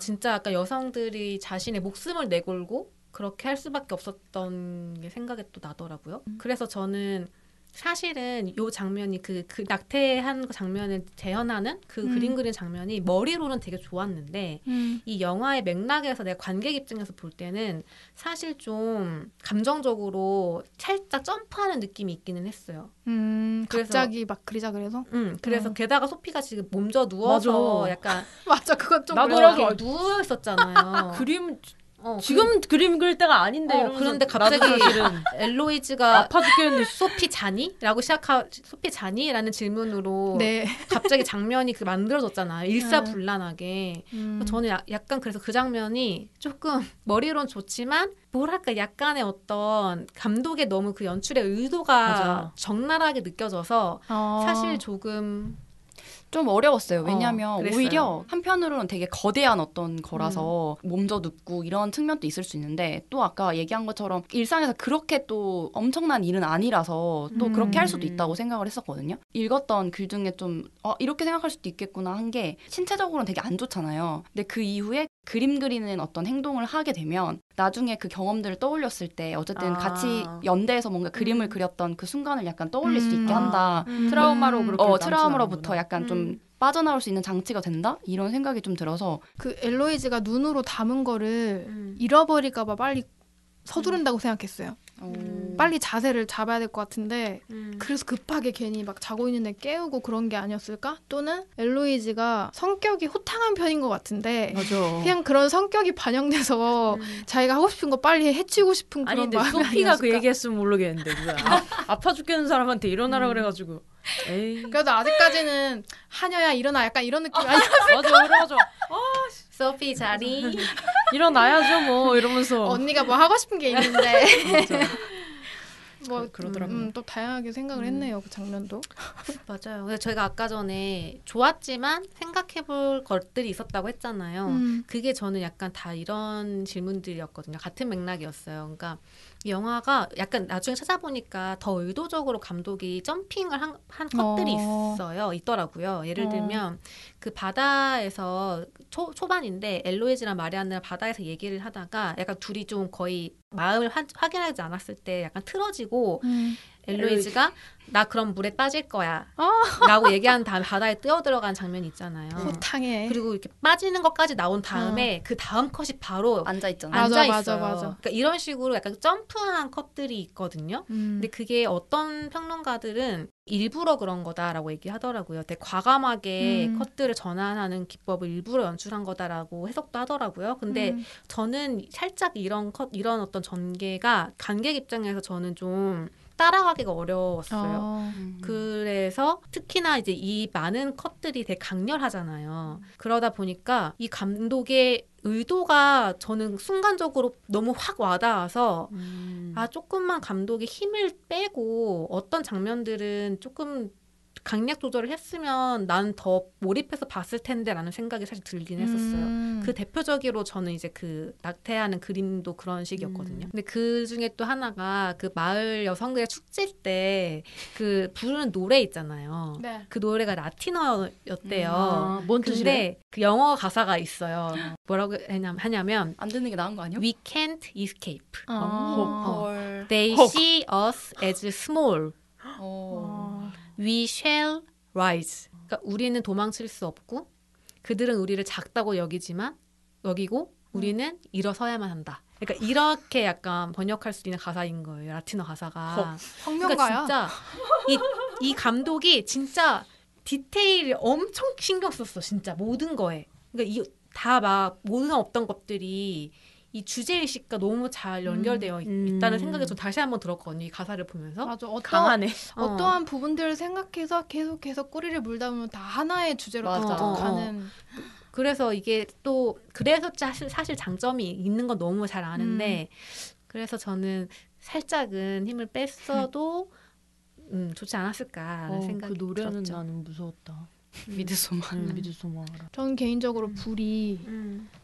Speaker 3: 진짜 약간 여성들이 자신의 목숨을 내걸고 그렇게 할 수밖에 없었던 게 생각이 또 나더라고요. 그래서 저는 사실은 요 장면이 그 낙태한 장면을 재현하는 그 그림 그린 장면이 머리로는 되게 좋았는데 이 영화의 맥락에서 내가 관객 입장에서 볼 때는 사실 좀 감정적으로 살짝 점프하는 느낌이 있기는 했어요.
Speaker 2: 갑자기 막 그리자 그래서?
Speaker 3: 그래서 게다가 소피가 지금 몸져 누워서
Speaker 1: 맞아.
Speaker 3: 약간
Speaker 2: 맞아, 그건 좀
Speaker 1: 나도
Speaker 2: 그래.
Speaker 1: 이렇게
Speaker 3: 누워 있었잖아요.
Speaker 1: 그림 지금 그림 그릴 때가 아닌데 이러면서
Speaker 3: 그런데
Speaker 1: 나도
Speaker 3: 갑자기
Speaker 1: 사실은
Speaker 3: 엘로이즈가
Speaker 1: 아파 죽겠는데
Speaker 3: 소피 자니? 라고 소피 자니? 라는 질문으로
Speaker 2: 네.
Speaker 3: 갑자기 장면이 만들어졌잖아요. 일사불란하게. 저는 약간 그래서 그 장면이 조금 머리론 좋지만 뭐랄까 약간의 어떤 감독의 너무 그 연출의 의도가
Speaker 1: 맞아.
Speaker 3: 적나라하게 느껴져서 사실 조금
Speaker 4: 좀 어려웠어요. 왜냐하면
Speaker 3: 그랬어요.
Speaker 4: 오히려 한편으로는 되게 거대한 어떤 거라서 몸져 눕고 이런 측면도 있을 수 있는데 또 아까 얘기한 것처럼 일상에서 그렇게 또 엄청난 일은 아니라서 또 그렇게 할 수도 있다고 생각을 했었거든요. 읽었던 글 중에 좀 이렇게 생각할 수도 있겠구나 한 게 신체적으로는 되게 안 좋잖아요. 근데 그 이후에 그림 그리는 어떤 행동을 하게 되면 나중에 그 경험들을 떠올렸을 때 어쨌든 같이 연대해서 뭔가 그림을 그렸던 그 순간을 약간 떠올릴 수 있게 한다.
Speaker 1: 트라우마로 그렇게
Speaker 4: 트라우마로부터 약간 좀 빠져나올 수 있는 장치가 된다? 이런 생각이 좀 들어서
Speaker 2: 그 엘로이즈가 눈으로 담은 거를 잃어버릴까 봐 빨리 서두른다고 생각했어요. 빨리 자세를 잡아야 될 것 같은데 그래서 급하게 괜히 막 자고 있는데 깨우고 그런 게 아니었을까? 또는 엘로이즈가 성격이 호탕한 편인 것 같은데
Speaker 1: 맞아.
Speaker 2: 그냥 그런 성격이 반영돼서 자기가 하고 싶은 거 빨리 해치고 싶은 그런
Speaker 1: 아니 근데
Speaker 2: 마음이
Speaker 1: 소피가
Speaker 2: 아니었을까?
Speaker 1: 그 얘기했으면 모르겠는데 누가 아파 죽겠는 사람한테 일어나라 그래가지고 에이
Speaker 2: 그래도 아직까지는 하녀야 일어나 약간 이런 느낌 아니야?
Speaker 1: 맞아
Speaker 3: 소피 자리
Speaker 1: 일어나야죠 뭐 이러면서
Speaker 2: 언니가 뭐 하고 싶은 게 있는데 뭐
Speaker 1: 그러더라고요.
Speaker 2: 또 다양하게 생각을 했네요 그 장면도.
Speaker 3: 맞아요. 그래서 저희가 아까 전에 좋았지만 생각해볼 것들이 있었다고 했잖아요. 그게 저는 약간 다 이런 질문들이었거든요. 같은 맥락이었어요. 그러니까 이 영화가 약간 나중에 찾아보니까 더 의도적으로 감독이 점핑을 한 컷들이 있더라고요. 예를 들면 그 바다에서 초반인데 엘로이즈랑 마리안느랑 바다에서 얘기를 하다가 약간 둘이 좀 거의 마음을 확인하지 않았을 때 약간 틀어지고 엘로이즈가 나 그럼 물에 빠질 거야 라고 얘기한 다음에 바다에 뛰어들어간 장면이 있잖아요.
Speaker 2: 호탕해.
Speaker 3: 그리고 이렇게 빠지는 것까지 나온 다음에 그 다음 컷이 바로
Speaker 4: 앉아있잖아요.
Speaker 3: 앉아있어요.
Speaker 2: 맞아.
Speaker 3: 그러니까 이런 식으로 약간 점프한 컷들이 있거든요. 근데 그게 어떤 평론가들은 일부러 그런 거다라고 얘기하더라고요. 되게 과감하게 컷들을 전환하는 기법을 일부러 연출한 거다라고 해석도 하더라고요. 근데 저는 살짝 이런 어떤 전개가 관객 입장에서 저는 좀 따라가기가 어려웠어요. 그래서 특히나 이제 이 많은 컷들이 되게 강렬하잖아요. 그러다 보니까 이 감독의 의도가 저는 순간적으로 너무 확 와닿아서 조금만 감독이 힘을 빼고 어떤 장면들은 조금 강약 조절을 했으면 난 더 몰입해서 봤을 텐데라는 생각이 사실 들긴 했었어요. 그 대표적으로 저는 이제 그 낙태하는 그림도 그런 식이었거든요. 근데 그 중에 또 하나가 그 마을 여성들의 축제 때 그 부르는 노래 있잖아요.
Speaker 2: 네.
Speaker 3: 그 노래가 라틴어였대요.
Speaker 1: 뭔 뜻이래?
Speaker 3: 근데 그 영어 가사가 있어요. 뭐라고 하냐면
Speaker 4: 안 듣는 게 나은 거 아니야?
Speaker 3: We can't escape.
Speaker 4: 헐.
Speaker 3: They see us as small. We shall rise. 그러니까 우리는 도망칠 수 없고 그들은 우리를 작다고 여기고 우리는 일어서야만 한다. 그러니까 이렇게 약간 번역할 수 있는 가사인 거예요. 라틴어 가사가.
Speaker 2: 성명가야.
Speaker 3: 그러니까 진짜 이 감독이 진짜 디테일을 엄청 신경 썼어. 진짜 모든 거에. 그러니까 다 막 모든 없던 것들이 이 주제의식과 너무 잘 연결되어 있다는 생각이 좀 다시 한번 들었거든요. 이 가사를 보면서.
Speaker 2: 맞아.
Speaker 1: 강하네.
Speaker 2: 어떠한 부분들을 생각해서 계속해서 꼬리를 물다 보면 다 하나의 주제로
Speaker 4: 맞아.
Speaker 2: 가는.
Speaker 3: 그래서 이게 또 그래서 사실 장점이 있는 건 너무 잘 아는데 그래서 저는 살짝은 힘을 뺐어도 좋지 않았을까라는 생각이
Speaker 1: 그 노래는
Speaker 3: 들었죠.
Speaker 1: 나는 무서웠다.
Speaker 4: 미드소마라.
Speaker 2: 전 개인적으로 불이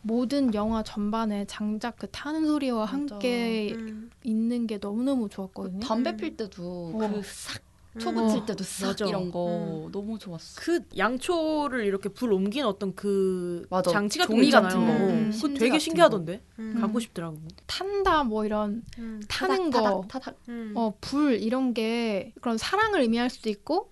Speaker 2: 모든 영화 전반에 장작 그 타는 소리와 함께 있는 게 너무너무 좋았거든요.
Speaker 4: 담배 필 때도 그 싹 초 붙일 때도 싹
Speaker 1: 맞아.
Speaker 4: 이런 거 너무 좋았어.
Speaker 1: 그 양초를 이렇게 불 옮긴 어떤 그
Speaker 4: 맞아.
Speaker 1: 장치 같은 거
Speaker 4: 종이
Speaker 1: 있잖아요.
Speaker 4: 같은 거.
Speaker 1: 그거
Speaker 4: 심지
Speaker 1: 되게
Speaker 4: 같은
Speaker 1: 신기하던데.
Speaker 3: 음.
Speaker 1: 갖고 싶더라고.
Speaker 2: 탄다 뭐 이런 타는 거,
Speaker 4: 타닥.
Speaker 2: 불 이런 게 그런 사랑을 의미할 수도 있고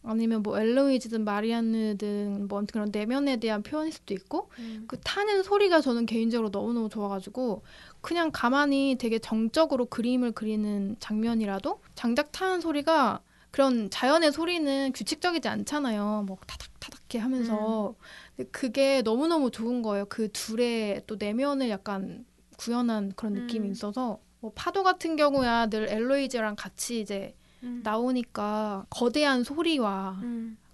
Speaker 2: 아니면 뭐 엘로이즈든 마리안느든 뭐 그런 내면에 대한 표현일 수도 있고 그 타는 소리가 저는 개인적으로 너무너무 좋아가지고 그냥 가만히 되게 정적으로 그림을 그리는 장면이라도 장작 타는 소리가 그런 자연의 소리는 규칙적이지 않잖아요. 뭐 타닥타닥 이렇게 하면서 근데 그게 너무너무 좋은 거예요. 그 둘의 또 내면을 약간 구현한 그런 느낌이 있어서 뭐 파도 같은 경우야 늘 엘로이즈랑 같이 이제 나오니까 거대한 소리와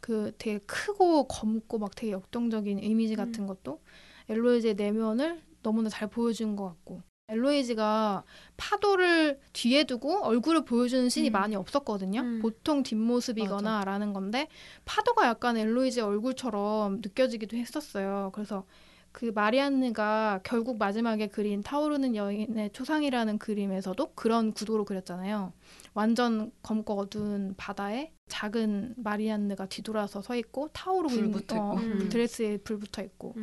Speaker 2: 그 되게 크고 검고 막 되게 역동적인 이미지 같은 것도 엘로이즈의 내면을 너무나 잘 보여준 것 같고 엘로이즈가 파도를 뒤에 두고 얼굴을 보여주는 씬이 많이 없었거든요. 보통 뒷모습이거나 라는 건데 파도가 약간 엘로이즈의 얼굴처럼 느껴지기도 했었어요. 그래서 그 마리안느가 결국 마지막에 그린 타오르는 여인의 초상이라는 그림에서도 그런 구도로 그렸잖아요. 완전 검고 어두운 바다에 작은 마리안느가 뒤돌아서 서 있고 타오르고
Speaker 4: 불
Speaker 2: 있는
Speaker 4: 붙어 있고.
Speaker 2: 드레스에 불 붙어 있고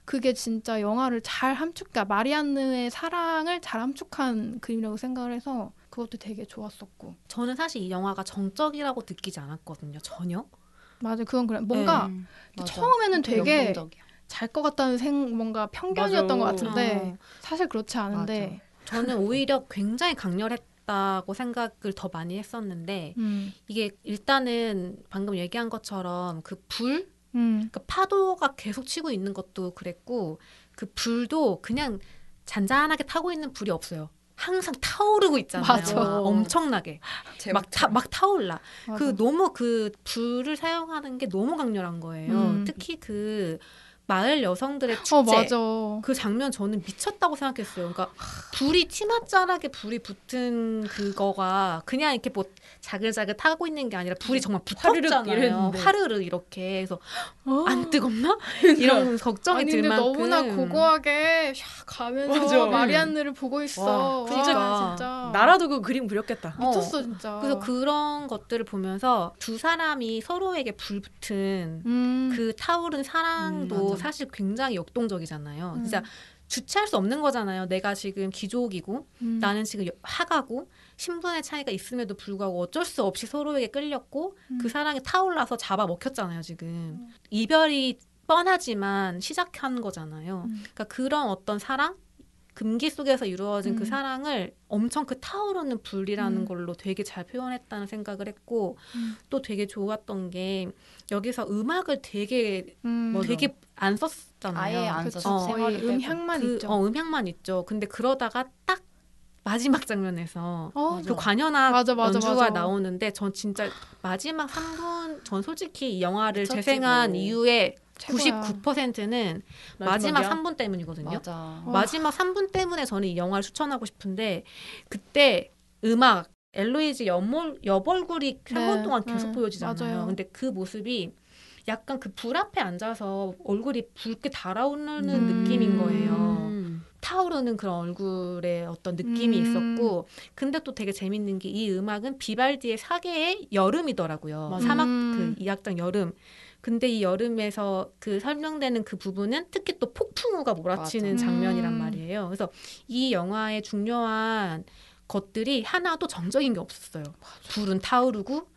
Speaker 2: 그게 진짜 영화를 잘 함축한 마리안느의 사랑을 잘 함축한 그림이라고 생각을 해서 그것도 되게 좋았었고
Speaker 3: 저는 사실 이 영화가 정적이라고 느끼지 않았거든요. 전혀.
Speaker 2: 맞아 그건 그래 뭔가
Speaker 4: 맞아.
Speaker 2: 처음에는 되게
Speaker 4: 역동적이야.
Speaker 2: 잘 것 같다는 뭔가 편견이었던
Speaker 1: 맞아.
Speaker 2: 것 같은데 사실 그렇지 않은데
Speaker 3: 저는 오히려 굉장히 강렬했다고 생각을 더 많이 했었는데 이게 일단은 방금 얘기한 것처럼 그 불, 그러니까 파도가 계속 치고 있는 것도 그랬고 그 불도 그냥 잔잔하게 타고 있는 불이 없어요. 항상 타오르고 있잖아요.
Speaker 2: 맞아.
Speaker 3: 엄청나게 막 타올라.
Speaker 2: 맞아.
Speaker 3: 그 너무 그 불을 사용하는 게 너무 강렬한 거예요. 특히 그 마을 여성들의 축제
Speaker 2: 맞아.
Speaker 3: 그 장면 저는 미쳤다고 생각했어요. 그러니까 불이 티맛자락에 불이 붙은 그거가 그냥 이렇게 뭐 자글자글 타고 있는 게 아니라 불이 정말 붙었잖아요.
Speaker 1: 이랬는데.
Speaker 3: 화르르 이렇게 해서 안 뜨겁나? 이런 걱정이
Speaker 2: 아니
Speaker 3: 들
Speaker 2: 근데
Speaker 3: 만큼
Speaker 2: 너무나 고고하게 샥 가면서
Speaker 1: 맞아.
Speaker 2: 마리안느를 보고 있어.
Speaker 1: 와,
Speaker 3: 그러니까.
Speaker 2: 진짜
Speaker 1: 나라도 그 그림 그렸겠다.
Speaker 2: 미쳤어 진짜.
Speaker 3: 그래서 그런 것들을 보면서 두 사람이 서로에게 불붙은 그 타오른 사랑도
Speaker 1: 맞아.
Speaker 3: 사실 굉장히 역동적이잖아요. 진짜 주체할 수 없는 거잖아요. 내가 지금 귀족이고 나는 지금 하가고 신분의 차이가 있음에도 불구하고 어쩔 수 없이 서로에게 끌렸고 그 사랑이 타올라서 잡아먹혔잖아요. 지금 이별이 뻔하지만 시작한 거잖아요. 그러니까 그런 어떤 사랑 금기 속에서 이루어진 그 사랑을 엄청 그 타오르는 불이라는 걸로 되게 잘 표현했다는 생각을 했고 또 되게 좋았던 게 여기서 음악을 되게 되게 안 썼잖아요.
Speaker 4: 아예 안
Speaker 2: 그쵸.
Speaker 4: 썼어.
Speaker 2: 거의 음향만 있죠.
Speaker 3: 음향만 있죠. 근데 그러다가 딱 마지막 장면에서 그
Speaker 2: 맞아.
Speaker 3: 관현악
Speaker 2: 맞아,
Speaker 3: 연주가
Speaker 2: 맞아.
Speaker 3: 나오는데 전 진짜 마지막 3분 전 솔직히 이 영화를
Speaker 4: 미쳤지
Speaker 3: 재생한
Speaker 4: 뭐.
Speaker 3: 이유의
Speaker 2: 최고야.
Speaker 3: 99%는 마지막 3분 때문이거든요.
Speaker 4: 맞아.
Speaker 3: 마지막 3분 때문에 저는 이 영화를 추천하고 싶은데 그때 음악 엘로이즈 옆얼굴이 3분 동안 계속 보여지잖아요.
Speaker 2: 맞아요.
Speaker 3: 근데 그 모습이 약간 그 불 앞에 앉아서 얼굴이 붉게 달아오르는 느낌인 거예요. 타오르는 그런 얼굴의 어떤 느낌이 있었고, 근데 또 되게 재밌는 게 이 음악은 비발디의 사계의 여름이더라고요.
Speaker 1: 맞아.
Speaker 3: 사막 그 2악장 여름. 근데 이 여름에서 그 설명되는 그 부분은 특히 또 폭풍우가 몰아치는
Speaker 4: 맞아.
Speaker 3: 장면이란 말이에요. 그래서 이 영화의 중요한 것들이 하나도 정적인 게 없었어요. 불은 타오르고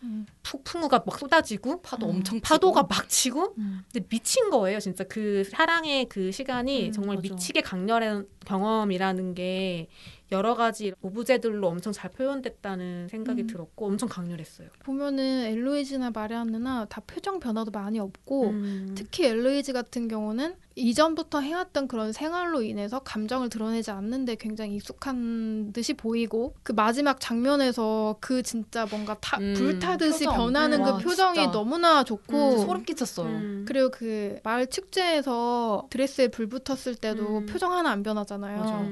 Speaker 3: 폭풍우가 막 쏟아지고
Speaker 4: 파도 엄청
Speaker 3: 파도가 막 치고
Speaker 2: 음.
Speaker 3: 근데 미친 거예요. 진짜 그 사랑의 그 시간이 정말
Speaker 1: 맞아.
Speaker 3: 미치게 강렬한 경험이라는 게 여러 가지 오브제들로 엄청 잘 표현됐다는 생각이 들었고 엄청 강렬했어요.
Speaker 2: 보면은 엘로이즈나 마리안느나 다 표정 변화도 많이 없고
Speaker 3: 음.
Speaker 2: 특히 엘로이즈 같은 경우는 이전부터 해왔던 그런 생활로 인해서 감정을 드러내지 않는데 굉장히 익숙한 듯이 보이고 그 마지막 장면에서 그 진짜 뭔가 불타듯이
Speaker 4: 표정.
Speaker 2: 변하는
Speaker 4: 와,
Speaker 2: 그 표정이
Speaker 4: 진짜.
Speaker 2: 너무나 좋고
Speaker 4: 소름 끼쳤어요.
Speaker 2: 그리고 그 마을 축제에서 드레스에 불 붙었을 때도
Speaker 3: 음.
Speaker 2: 표정 하나 안 변하잖아요.
Speaker 1: 맞아.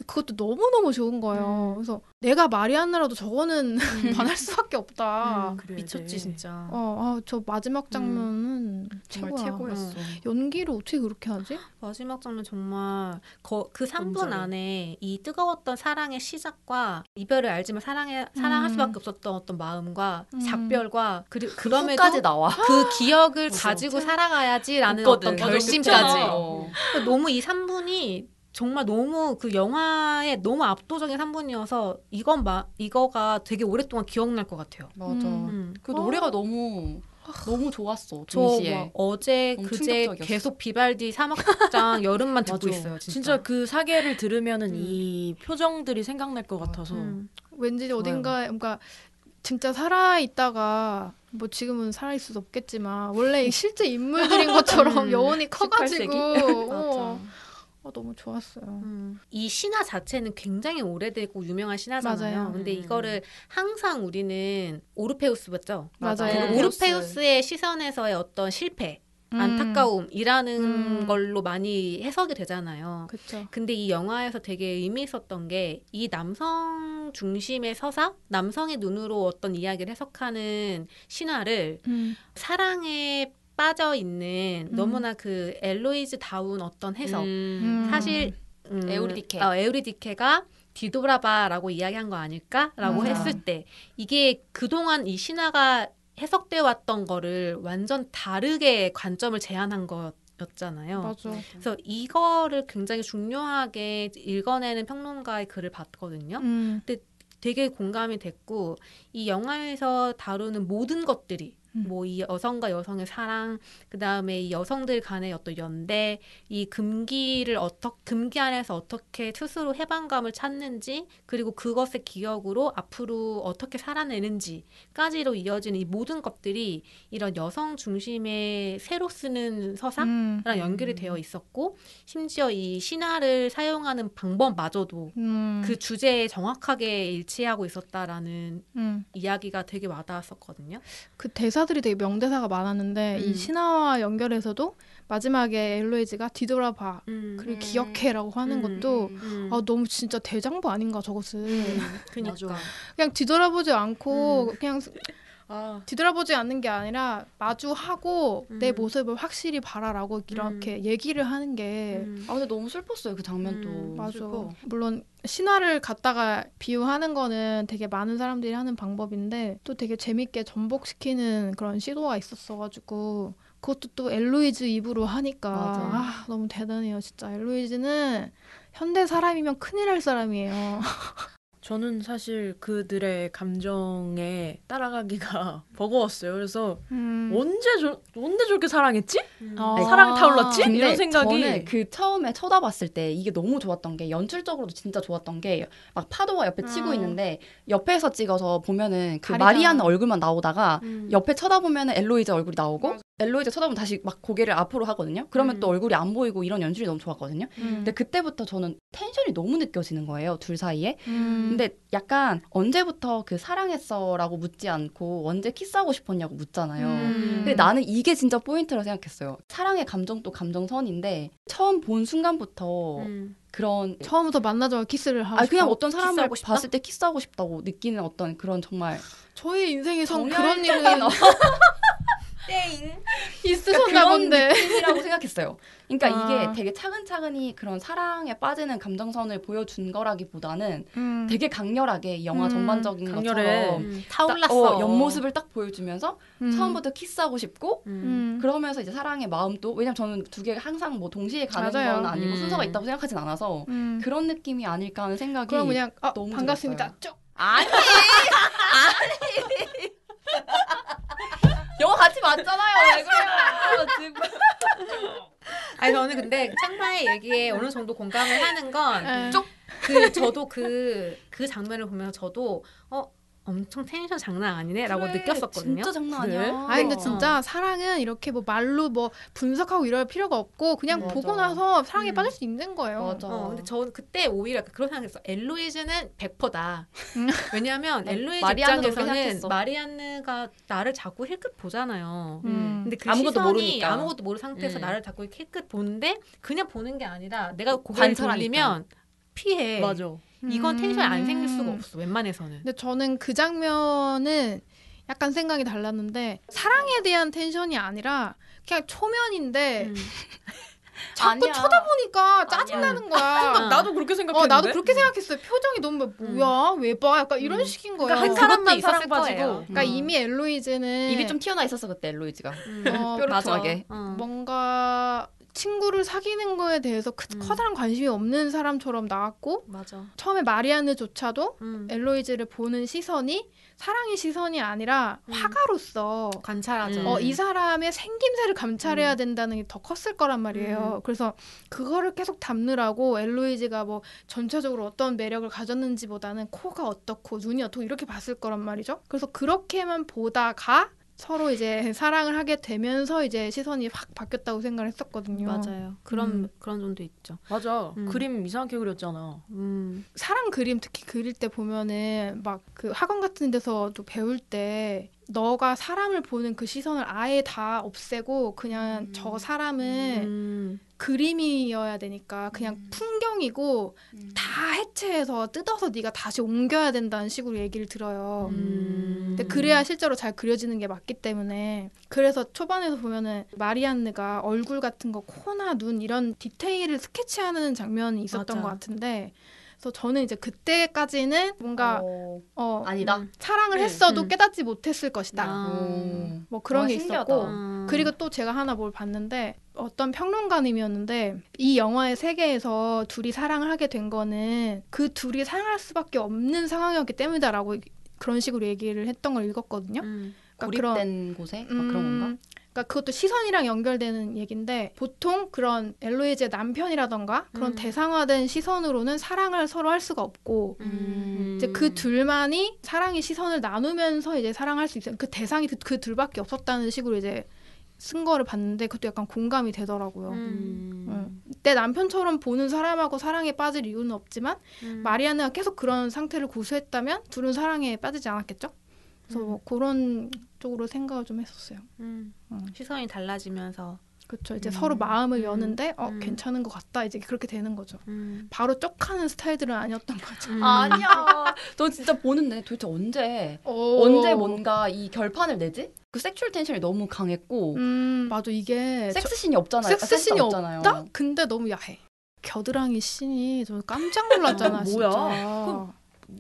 Speaker 2: 그것도 너무너무 좋은 거예요. 그래서 내가 마리안느라도 저거는 반할 수밖에 없다.
Speaker 1: 그래,
Speaker 3: 미쳤지
Speaker 1: 네.
Speaker 3: 진짜.
Speaker 2: 저 마지막 장면은
Speaker 4: 정말
Speaker 2: 최고야.
Speaker 4: 최고였어.
Speaker 2: 연기를 어떻게 그렇게 하지?
Speaker 3: 마지막 장면 정말 그 3분
Speaker 1: 너무 잘해.
Speaker 3: 안에 이 뜨거웠던 사랑의 시작과 이별을 알지만 사랑할 수밖에 없었던 어떤 마음과 작별과 그럼에도
Speaker 4: 끝까지 나와.
Speaker 3: 그 기억을
Speaker 1: 맞아.
Speaker 3: 가지고 살아가야지라는
Speaker 4: 웃거든.
Speaker 3: 어떤
Speaker 4: 맞아,
Speaker 3: 결심까지.
Speaker 4: 어.
Speaker 3: 너무 이 3분이 정말 너무 그 영화의 너무 압도적인 3분이어서 이거가 되게 오랫동안 기억날 것 같아요.
Speaker 4: 맞아. 그 노래가 너무 좋았어.
Speaker 3: 저
Speaker 4: 동시에.
Speaker 3: 막 어제
Speaker 4: 너무
Speaker 3: 그제
Speaker 4: 충격적이었어.
Speaker 3: 계속 비발디 사막장 여름만 듣고
Speaker 1: 맞아.
Speaker 3: 있어요.
Speaker 1: 진짜 그 사계를 들으면은
Speaker 3: 음.
Speaker 1: 이 표정들이 생각날 것 같아서
Speaker 2: 왠지
Speaker 1: 좋아요.
Speaker 2: 어딘가에 그러니까 진짜 살아 있다가 뭐 지금은 살아 있을 수 없겠지만 원래 실제 인물들인 것처럼 여운이 커가지고
Speaker 3: 18세기?
Speaker 2: 너무 좋았어요.
Speaker 3: 이 신화 자체는 굉장히 오래되고 유명한 신화잖아요.
Speaker 2: 맞아요.
Speaker 3: 근데 이거를 항상 우리는 오르페우스 맞죠?
Speaker 2: 맞아요.
Speaker 3: 오르페우스의 시선에서의 어떤 실패, 안타까움이라는 걸로 많이 해석이 되잖아요.
Speaker 2: 그렇죠.
Speaker 3: 근데 이 영화에서 되게 의미 있었던 게 이 남성 중심의 서사, 남성의 눈으로 어떤 이야기를 해석하는 신화를 사랑에 빠져 있는 너무나 그 엘로이즈 다운 어떤 해석. 사실 에우리디케가 뒤돌아봐라고 이야기한 거 아닐까라고
Speaker 2: 맞아.
Speaker 3: 했을 때 이게 그동안 이 신화가 해석되어 왔던 거를 완전 다르게 관점을 제안한 거였잖아요.
Speaker 2: 맞아.
Speaker 3: 그래서 이거를 굉장히 중요하게 읽어내는 평론가의 글을 봤거든요. 되게 공감이 됐고 이 영화에서 다루는 모든 것들이 뭐 이 여성과 여성의 사랑, 그 다음에 이 여성들 간의 어떤 연대, 이 금기 안에서 어떻게 스스로 해방감을 찾는지, 그리고 그것의 기억으로 앞으로 어떻게 살아내는지까지로 이어지는 이 모든 것들이 이런 여성 중심의 새로 쓰는 서사랑 연결이 되어 있었고, 심지어 이 신화를 사용하는 방법마저도 그 주제에 정확하게 일치하고 있었다라는 이야기가 되게 와닿았었거든요.
Speaker 2: 그 대사들이 되게 명대사가 많았는데 이 신화와 연결해서도 마지막에 엘로이즈가 뒤돌아봐 그리고 기억해라고 하는 것도 너무 진짜 대장부 아닌가 저것은.
Speaker 3: 그러니까
Speaker 2: 그냥 뒤돌아보지 않고 그냥 뒤돌아보지 않는 게 아니라 마주하고 내 모습을 확실히 봐라라고 이렇게 얘기를 하는 게
Speaker 4: 근데 너무 슬펐어요. 그 장면도.
Speaker 2: 맞아.
Speaker 4: 슬퍼.
Speaker 2: 물론 신화를 갖다가 비유하는 거는 되게 많은 사람들이 하는 방법인데 또 되게 재밌게 전복시키는 그런 시도가 있었어가지고 그것도 또 엘로이즈 입으로 하니까
Speaker 4: 맞아.
Speaker 2: 너무 대단해요. 진짜 엘로이즈는 현대 사람이면 큰일 날 사람이에요.
Speaker 1: 저는 사실 그들의 감정에 따라가기가 버거웠어요. 그래서 언제 저렇게 사랑했지? 사랑이 타올랐지?
Speaker 4: 근데
Speaker 1: 이런 생각이
Speaker 4: 저는 그 처음에 쳐다봤을 때 이게 너무 좋았던 게 연출적으로도 진짜 좋았던 게 막 파도가 옆에 치고 있는데 옆에서 찍어서 보면은 그
Speaker 2: 가리잖아.
Speaker 4: 마리안 얼굴만 나오다가 옆에 쳐다보면은 엘로이즈 얼굴이 나오고 엘로이즈 쳐다보면 다시 막 고개를 앞으로 하거든요. 그러면 또 얼굴이 안 보이고 이런 연출이 너무 좋았거든요. 근데 그때부터 저는 텐션이 너무 느껴지는 거예요. 둘 사이에. 근데 약간 언제부터 그 사랑했어라고 묻지 않고 언제 키스하고 싶었냐고 묻잖아요. 근데 나는 이게 진짜 포인트라고 생각했어요. 사랑의 감정도 감정선인데 처음 본 순간부터 그런
Speaker 2: 처음부터 만나자마자 키스를 하고
Speaker 4: 그냥
Speaker 2: 싶다고?
Speaker 4: 어떤 사람을
Speaker 3: 키스하고 싶다?
Speaker 4: 봤을 때 키스하고 싶다고 느끼는 어떤 그런 정말
Speaker 2: 저희 인생에선
Speaker 4: 정열적인
Speaker 2: 그런 일은
Speaker 3: 땡.
Speaker 2: 있으셨나
Speaker 4: 그런
Speaker 2: 본데.
Speaker 4: 느낌이라고 생각했어요. 그러니까
Speaker 2: 아.
Speaker 4: 이게 되게 차근차근히 그런 사랑에 빠지는 감정선을 보여준 거라기보다는 되게 강렬하게 이 영화 전반적인
Speaker 1: 강렬해.
Speaker 4: 것처럼
Speaker 3: 타올랐어.
Speaker 4: 옆모습을 딱 보여주면서 처음부터 키스하고 싶고 그러면서 이제 사랑의 마음도 왜냐면 저는 두 개가 항상 뭐 동시에 가는
Speaker 2: 맞아요.
Speaker 4: 건 아니고 순서가 있다고 생각하진 않아서 그런 느낌이 아닐까 하는 생각이
Speaker 2: 그럼 그냥
Speaker 4: 너무
Speaker 2: 반갑습니다.
Speaker 4: 들었어요.
Speaker 2: 쭉.
Speaker 4: 아니 영화 같이 봤잖아요. 왜 그래요 지금.
Speaker 3: 아니 저는 근데 창마의 얘기에 어느 정도 공감을 하는 건
Speaker 2: 네.
Speaker 3: 저도 그 장면을 보면서 저도 엄청 텐션 장난 아니네라고
Speaker 4: 그래,
Speaker 3: 느꼈었거든요.
Speaker 4: 진짜 장난
Speaker 1: 그래?
Speaker 4: 아니야.
Speaker 2: 아니 근데 진짜 사랑은 이렇게 뭐 말로 뭐 분석하고 이럴 필요가 없고 그냥
Speaker 4: 맞아.
Speaker 2: 보고 나서 사랑에 빠질 수 있는 거예요.
Speaker 4: 맞아.
Speaker 3: 근데 저는 그때 오히려 약간 그런 생각했어. 엘로이즈는 100%다. 왜냐하면 엘로이즈
Speaker 4: 마리안느도 그렇게
Speaker 3: 입장에서는
Speaker 4: 생각했어.
Speaker 3: 마리안느가 나를 자꾸 힐끗 보잖아요. 근데 그
Speaker 4: 아무것도
Speaker 3: 시선이
Speaker 4: 모르니까.
Speaker 3: 아무것도 모르는 상태에서 나를 자꾸 힐끗 보는데 그냥 보는 게 아니라 내가 고개를
Speaker 4: 관찰하니까.
Speaker 3: 돌리면 피해.
Speaker 1: 맞아.
Speaker 3: 이건 텐션이 안 생길 수가 없어. 웬만해서는.
Speaker 2: 근데 저는 그 장면은 약간 생각이 달랐는데 사랑에 대한 텐션이 아니라 그냥 초면인데 자꾸
Speaker 4: 아니야.
Speaker 2: 쳐다보니까 짜증나는 거야.
Speaker 1: 나도 그렇게 생각했는데.
Speaker 2: 나도 그렇게 생각했어요. 표정이 너무 뭐야? 왜 봐? 약간 이런 식인 거야.
Speaker 1: 그러니까 한
Speaker 3: 그것도
Speaker 1: 사람만
Speaker 3: 있었을
Speaker 1: 사랑받지고.
Speaker 3: 거예요.
Speaker 2: 그러니까 이미 엘로이즈는
Speaker 4: 입이 좀 튀어나와 있었어 그때 엘로이즈가.
Speaker 3: 맞아.
Speaker 4: 뾰루퉁하게.
Speaker 2: 뭔가 친구를 사귀는 거에 대해서 커다란 관심이 없는 사람처럼 나왔고
Speaker 3: 맞아.
Speaker 2: 처음에 마리아느조차도 엘로이즈를 보는 시선이 사랑의 시선이 아니라 화가로서
Speaker 3: 관찰하죠.
Speaker 2: 이 사람의 생김새를 감찰해야 된다는 게 더 컸을 거란 말이에요. 그래서 그거를 계속 담느라고 엘로이즈가 뭐 전체적으로 어떤 매력을 가졌는지보다는 코가 어떻고 눈이 어떻고 이렇게 봤을 거란 말이죠. 그래서 그렇게만 보다가 서로 이제 사랑을 하게 되면서 이제 시선이 확 바뀌었다고 생각을 했었거든요.
Speaker 3: 맞아요. 그런 점도 있죠.
Speaker 1: 맞아. 그림 이상하게 그렸잖아.
Speaker 2: 사랑 그림 특히 그릴 때 보면은 막 그 학원 같은 데서도 배울 때 너가 사람을 보는 그 시선을 아예 다 없애고 그냥 저 사람은 그림이어야 되니까 그냥 풍경이고 다 해체해서 뜯어서 네가 다시 옮겨야 된다는 식으로 얘기를 들어요. 근데 그래야 실제로 잘 그려지는 게 맞기 때문에 그래서 초반에서 보면은 마리안느가 얼굴 같은 거 코나 눈 이런 디테일을 스케치하는 장면이 있었던
Speaker 3: 맞아.
Speaker 2: 것 같은데 그래서 저는 이제 그때까지는 뭔가
Speaker 4: 아니다.
Speaker 2: 사랑을 했어도 깨닫지 못했을 것이다. 뭐 그런 게
Speaker 4: 신기하다.
Speaker 2: 있었고 그리고 또 제가 하나 뭘 봤는데 어떤 평론가님이었는데 이 영화의 세계에서 둘이 사랑을 하게 된 거는 그 둘이 사랑할 수밖에 없는 상황이었기 때문이다라고 그런 식으로 얘기를 했던 걸 읽었거든요. 그러니까
Speaker 4: 고립된 곳에 막 그런 건가?
Speaker 2: 그러니까 그것도 시선이랑 연결되는 얘기인데 보통 그런 엘로이즈의 남편이라던가 그런 대상화된 시선으로는 사랑을 서로 할 수가 없고 이제 그 둘만이 사랑의 시선을 나누면서 이제 사랑할 수 있어요. 그 대상이 그 둘밖에 없었다는 식으로 이제 쓴 거를 봤는데 그것도 약간 공감이 되더라고요. 내 남편처럼 보는 사람하고 사랑에 빠질 이유는 없지만 마리아느가 계속 그런 상태를 고수했다면 둘은 사랑에 빠지지 않았겠죠? 그래서 뭐 그런 쪽으로 생각을 좀 했었어요.
Speaker 3: 시선이 달라지면서
Speaker 2: 그렇죠. 이제 서로 마음을 여는데 괜찮은 것 같다. 이제 그렇게 되는 거죠. 바로 쪽하는 스타일들은 아니었던 거죠.
Speaker 4: 아니야. 저 진짜 보는데 도대체 언제 뭔가 이 결판을 내지? 그 섹슈얼 텐션이 너무 강했고
Speaker 2: 맞아. 이게
Speaker 4: 섹스씬이 없잖아요.
Speaker 2: 섹스씬이
Speaker 4: 없잖아요.
Speaker 2: 없다? 근데 너무 야해. 겨드랑이 씬이 좀 깜짝 놀랐잖아.
Speaker 1: 뭐야?
Speaker 2: 진짜.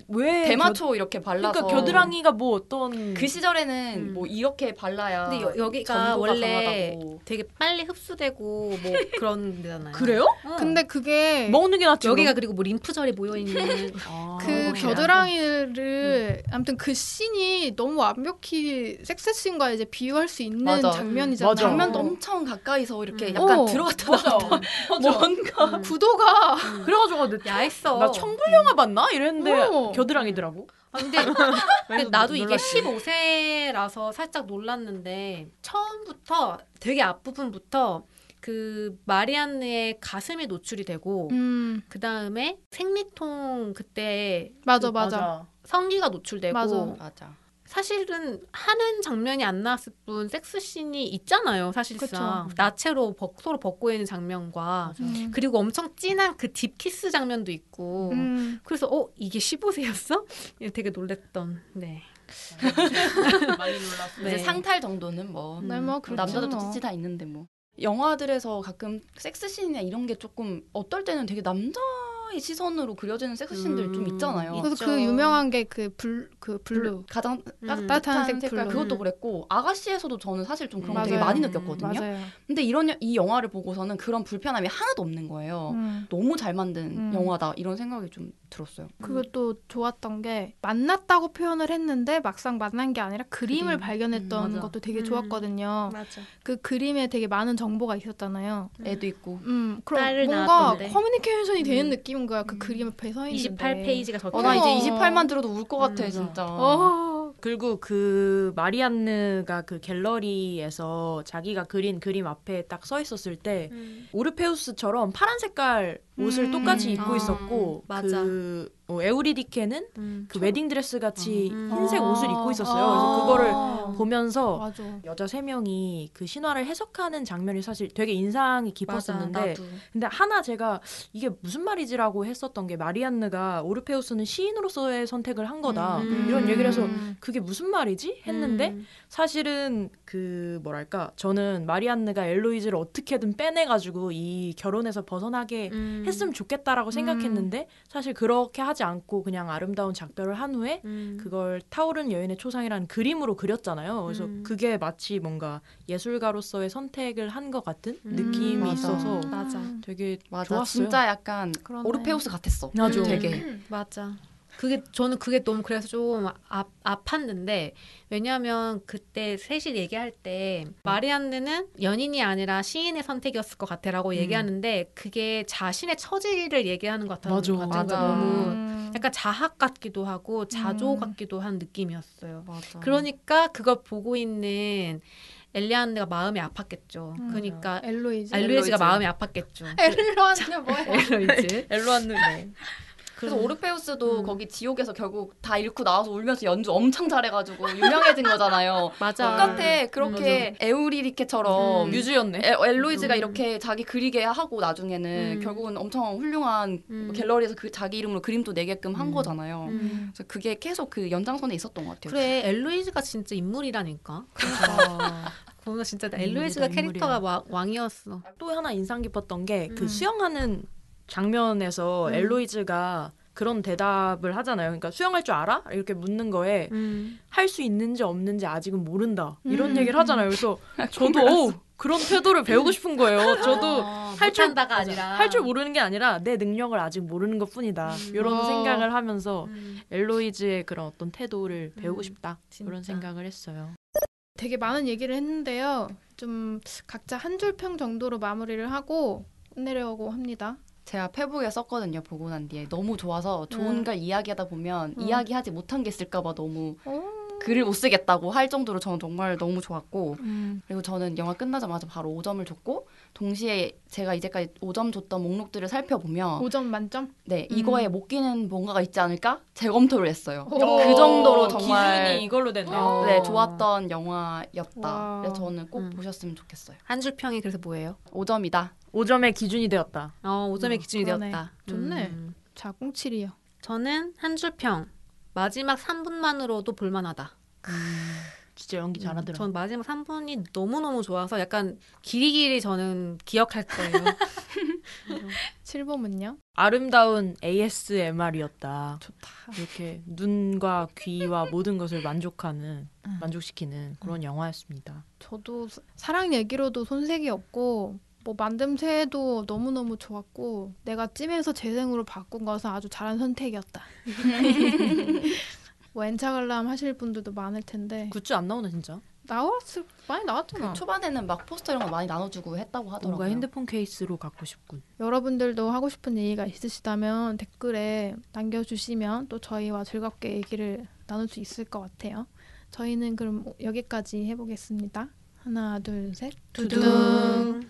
Speaker 1: 왜
Speaker 4: 대마초 이렇게 발라서
Speaker 1: 그러니까 겨드랑이가 뭐 어떤
Speaker 4: 그 시절에는 뭐 이렇게 발라야
Speaker 3: 근데 여기가
Speaker 4: 전도가
Speaker 3: 원래
Speaker 4: 강하다고.
Speaker 3: 되게 빨리 흡수되고 뭐 그런 데잖아요.
Speaker 1: 그래요?
Speaker 2: 근데 그게
Speaker 1: 먹는 게 낫지.
Speaker 3: 여기가 그리고 뭐 림프절이 모여 있는
Speaker 2: 그 겨드랑이를 아무튼 그 씬이 너무 완벽히 섹스씬과 이제 비유할 수 있는
Speaker 4: 맞아.
Speaker 2: 장면이잖아요.
Speaker 1: 맞아.
Speaker 4: 장면도 엄청 가까이서 이렇게 약간 들어갔다 나왔다. 뭔가
Speaker 2: 구도가
Speaker 1: 그래가지고
Speaker 3: 야했어.
Speaker 1: 나 청불 영화 봤나 이랬는데 겨드랑이더라고.
Speaker 3: 근데 나도 이게
Speaker 1: 놀랐지.
Speaker 3: 15세라서 살짝 놀랐는데 처음부터 되게 앞부분부터 그 마리안느의 가슴이 노출이 되고 그 다음에 생리통 그때
Speaker 2: 맞아.
Speaker 3: 성기가 노출되고
Speaker 4: 맞아.
Speaker 3: 사실은 하는 장면이 안 나왔을 뿐 섹스씬이 있잖아요. 사실상
Speaker 2: 그쵸.
Speaker 3: 나체로 서로 벗고 있는 장면과 그리고 엄청 진한 그 딥키스 장면도 있고 그래서 이게 15세였어? 되게 놀랬던 네.
Speaker 1: 많이 놀랐어요.
Speaker 4: 이제
Speaker 3: 네.
Speaker 4: 상탈 정도는 뭐
Speaker 2: 네, 뭐 그렇죠.
Speaker 4: 남자들도
Speaker 2: 뭐.
Speaker 4: 찌찌 다 있는데 뭐. 영화들에서 가끔 섹스씬이나 이런 게 조금 어떨 때는 되게 남자의 시선으로 그려지는 섹스씬들 좀 있잖아요.
Speaker 2: 그래서
Speaker 3: 있죠.
Speaker 2: 그 유명한 게 그 블루.
Speaker 4: 가장
Speaker 2: 따뜻한
Speaker 4: 따뜻한
Speaker 2: 색
Speaker 4: 색깔
Speaker 2: 블루.
Speaker 4: 그것도 그랬고 아가씨에서도 저는 사실 좀 그런 거 되게
Speaker 2: 맞아요.
Speaker 4: 많이 느꼈거든요.
Speaker 2: 맞아요.
Speaker 4: 근데 이 영화를 보고서는 그런 불편함이 하나도 없는 거예요. 너무 잘 만든 영화다 이런 생각이 좀 들었어요.
Speaker 2: 그리고 또 좋았던 게 만났다고 표현을 했는데 막상 만난 게 아니라 그림을 발견했던
Speaker 1: 맞아.
Speaker 2: 것도 되게 좋았거든요.
Speaker 3: 맞아.
Speaker 2: 그 그림에 되게 많은 정보가 있었잖아요.
Speaker 4: 애도 있고.
Speaker 2: 그럼
Speaker 3: 딸을
Speaker 2: 뭔가
Speaker 3: 낳았던데.
Speaker 2: 커뮤니케이션이 되는 느낌인 거야. 그 그림 앞에 서 있는데.
Speaker 3: 28페이지가 적혀
Speaker 4: 나 이제
Speaker 2: 어머.
Speaker 4: 28만 들어도 울 것 같아
Speaker 1: 맞아.
Speaker 4: 진짜.
Speaker 1: 그리고 그 마리안느가 그 갤러리에서 자기가 그린 그림 앞에 딱 서 있었을 때 오르페우스처럼 파란 색깔 옷을 똑같이 입고 있었고
Speaker 3: 맞아.
Speaker 1: 그 에우리디케는 그 웨딩드레스 같이
Speaker 3: 음.
Speaker 1: 흰색
Speaker 2: 아.
Speaker 1: 옷을 입고 있었어요. 그래서 그거를
Speaker 2: 아.
Speaker 1: 보면서
Speaker 2: 맞아.
Speaker 1: 여자 3명이 그 신화를 해석하는 장면이 사실 되게 인상이
Speaker 3: 맞아.
Speaker 1: 깊었었는데
Speaker 3: 나도.
Speaker 1: 근데 하나 제가 이게 무슨 말이지라고 했었던 게 마리안느가 오르페우스는 시인으로서의 선택을 한 거다 이런 얘기를 해서 그게 무슨 말이지? 했는데 사실은 그 뭐랄까 저는 마리안느가 엘로이즈를 어떻게든 빼내가지고 이 결혼에서 벗어나게 했으면 좋겠다라고 생각했는데 사실 그렇게 하지 않고 그냥 아름다운 작별을 한 후에 그걸 타오른 여인의 초상이라는 그림으로 그렸잖아요. 그래서 그게 마치 뭔가 예술가로서의 선택을 한 것 같은 느낌이
Speaker 4: 맞아.
Speaker 1: 있어서
Speaker 3: 맞아.
Speaker 1: 되게
Speaker 4: 맞아.
Speaker 1: 좋았어요.
Speaker 4: 진짜 약간
Speaker 2: 그러네.
Speaker 4: 오르페우스 같았어.
Speaker 1: 맞아.
Speaker 4: 되게.
Speaker 3: 맞아. 저는 그게 너무 그래서 좀 아팠는데 왜냐하면 그때 셋이 얘기할 때 마리안느는 연인이 아니라 시인의 선택이었을 것 같아라고 얘기하는데 그게 자신의 처지를 얘기하는 것 같은
Speaker 1: 맞아.
Speaker 3: 거야.
Speaker 4: 맞아.
Speaker 3: 너무 약간 자학 같기도 하고 자조 같기도 한 느낌이었어요.
Speaker 4: 맞아.
Speaker 3: 그러니까 그걸 보고 있는 엘리안느가 마음이 아팠겠죠. 그러니까
Speaker 2: 엘로이즈.
Speaker 3: 엘로이즈가 마음이 아팠겠죠.
Speaker 2: 엘로이즈 뭐야?
Speaker 3: 엘로이즈.
Speaker 1: 엘로안느
Speaker 4: 그래서 오르페우스도 거기 지옥에서 결국 다 잃고 나와서 울면서 연주 엄청 잘해가지고 유명해진 거잖아요.
Speaker 3: 맞아.
Speaker 4: 똑같아. 그렇게 에우리디케처럼
Speaker 1: 뮤즈였네.
Speaker 4: 엘로이즈가 이렇게 자기 그리게 하고 나중에는 결국은 엄청 훌륭한 갤러리에서 그 자기 이름으로 그림도 내게끔 한 거잖아요. 그래서 그게 계속 그 연장선에 있었던 것 같아요.
Speaker 3: 그래 엘로이즈가 진짜 인물이라니까. 그러니까 진짜 엘로이즈가
Speaker 1: 인물이다,
Speaker 3: 캐릭터가 왕이었어.
Speaker 1: 또 하나 인상 깊었던 게 그 수영하는 장면에서 엘로이즈가 그런 대답을 하잖아요. 그러니까 수영할 줄 알아? 이렇게 묻는 거에 할 수 있는지 없는지 아직은 모른다. 이런 얘기를 하잖아요. 그래서 저도 그런 태도를 배우고 싶은 거예요. 저도 할 줄
Speaker 3: 못한다가 아니라
Speaker 1: 할 줄 모르는 게 아니라 내 능력을 아직 모르는 것뿐이다. 이런 생각을 하면서 엘로이즈의 그런 어떤 태도를 배우고 싶다.
Speaker 3: 진짜.
Speaker 1: 그런 생각을 했어요.
Speaker 2: 되게 많은 얘기를 했는데요. 좀 각자 한 줄 평 정도로 마무리를 하고 끝내려고 합니다.
Speaker 4: 제가 페북에 썼거든요. 보고 난 뒤에 너무 좋아서 좋은 걸 이야기하다 보면 이야기하지 못한 게 있을까봐 너무 글을 못 쓰겠다고 할 정도로 저는 정말 너무 좋았고 그리고 저는 영화 끝나자마자 바로 5점을 줬고 동시에 제가 이제까지 5점 줬던 목록들을 살펴보면
Speaker 2: 5점 만점?
Speaker 4: 네 이거에 못 끼는 뭔가가 있지 않을까 재검토를 했어요.
Speaker 2: 오.
Speaker 4: 그 정도로 정말
Speaker 1: 기준이 이걸로 됐네요.
Speaker 4: 네 좋았던 영화였다.
Speaker 2: 와.
Speaker 4: 그래서 저는 꼭 보셨으면 좋겠어요.
Speaker 3: 한 줄 평이 그래서 뭐예요?
Speaker 4: 5점이다.
Speaker 1: 5점의 기준이 되었다.
Speaker 3: 5점의 기준이
Speaker 2: 그러네.
Speaker 3: 되었다.
Speaker 2: 좋네. 자, 07이요.
Speaker 3: 저는 한 줄 평. 마지막 3분만으로도 볼만하다.
Speaker 1: 진짜 연기 잘하더라.
Speaker 3: 전 마지막 3분이 너무너무 좋아서 약간 길이길이 저는 기억할 거예요.
Speaker 2: 7번은요?
Speaker 1: 아름다운 ASMR이었다.
Speaker 2: 좋다.
Speaker 1: 이렇게 눈과 귀와 모든 것을 만족시키는 그런 영화였습니다.
Speaker 2: 저도 사랑 얘기로도 손색이 없고 뭐 만듦새도 너무너무 좋았고 내가 찜에서 재생으로 바꾼 것은 아주 잘한 선택이었다. 뭐 엔차갈람 하실 분들도 많을 텐데
Speaker 1: 굿즈 안 나오나 진짜?
Speaker 2: 많이 나왔잖아.
Speaker 4: 초반에는 막 포스터 이런 거 많이 나눠주고 했다고
Speaker 1: 뭔가
Speaker 4: 하더라고요.
Speaker 1: 핸드폰 케이스로 갖고 싶군.
Speaker 2: 여러분들도 하고 싶은 얘기가 있으시다면 댓글에 남겨주시면 또 저희와 즐겁게 얘기를 나눌 수 있을 것 같아요. 저희는 그럼 여기까지 해보겠습니다. 하나, 둘, 셋.
Speaker 3: 두둥.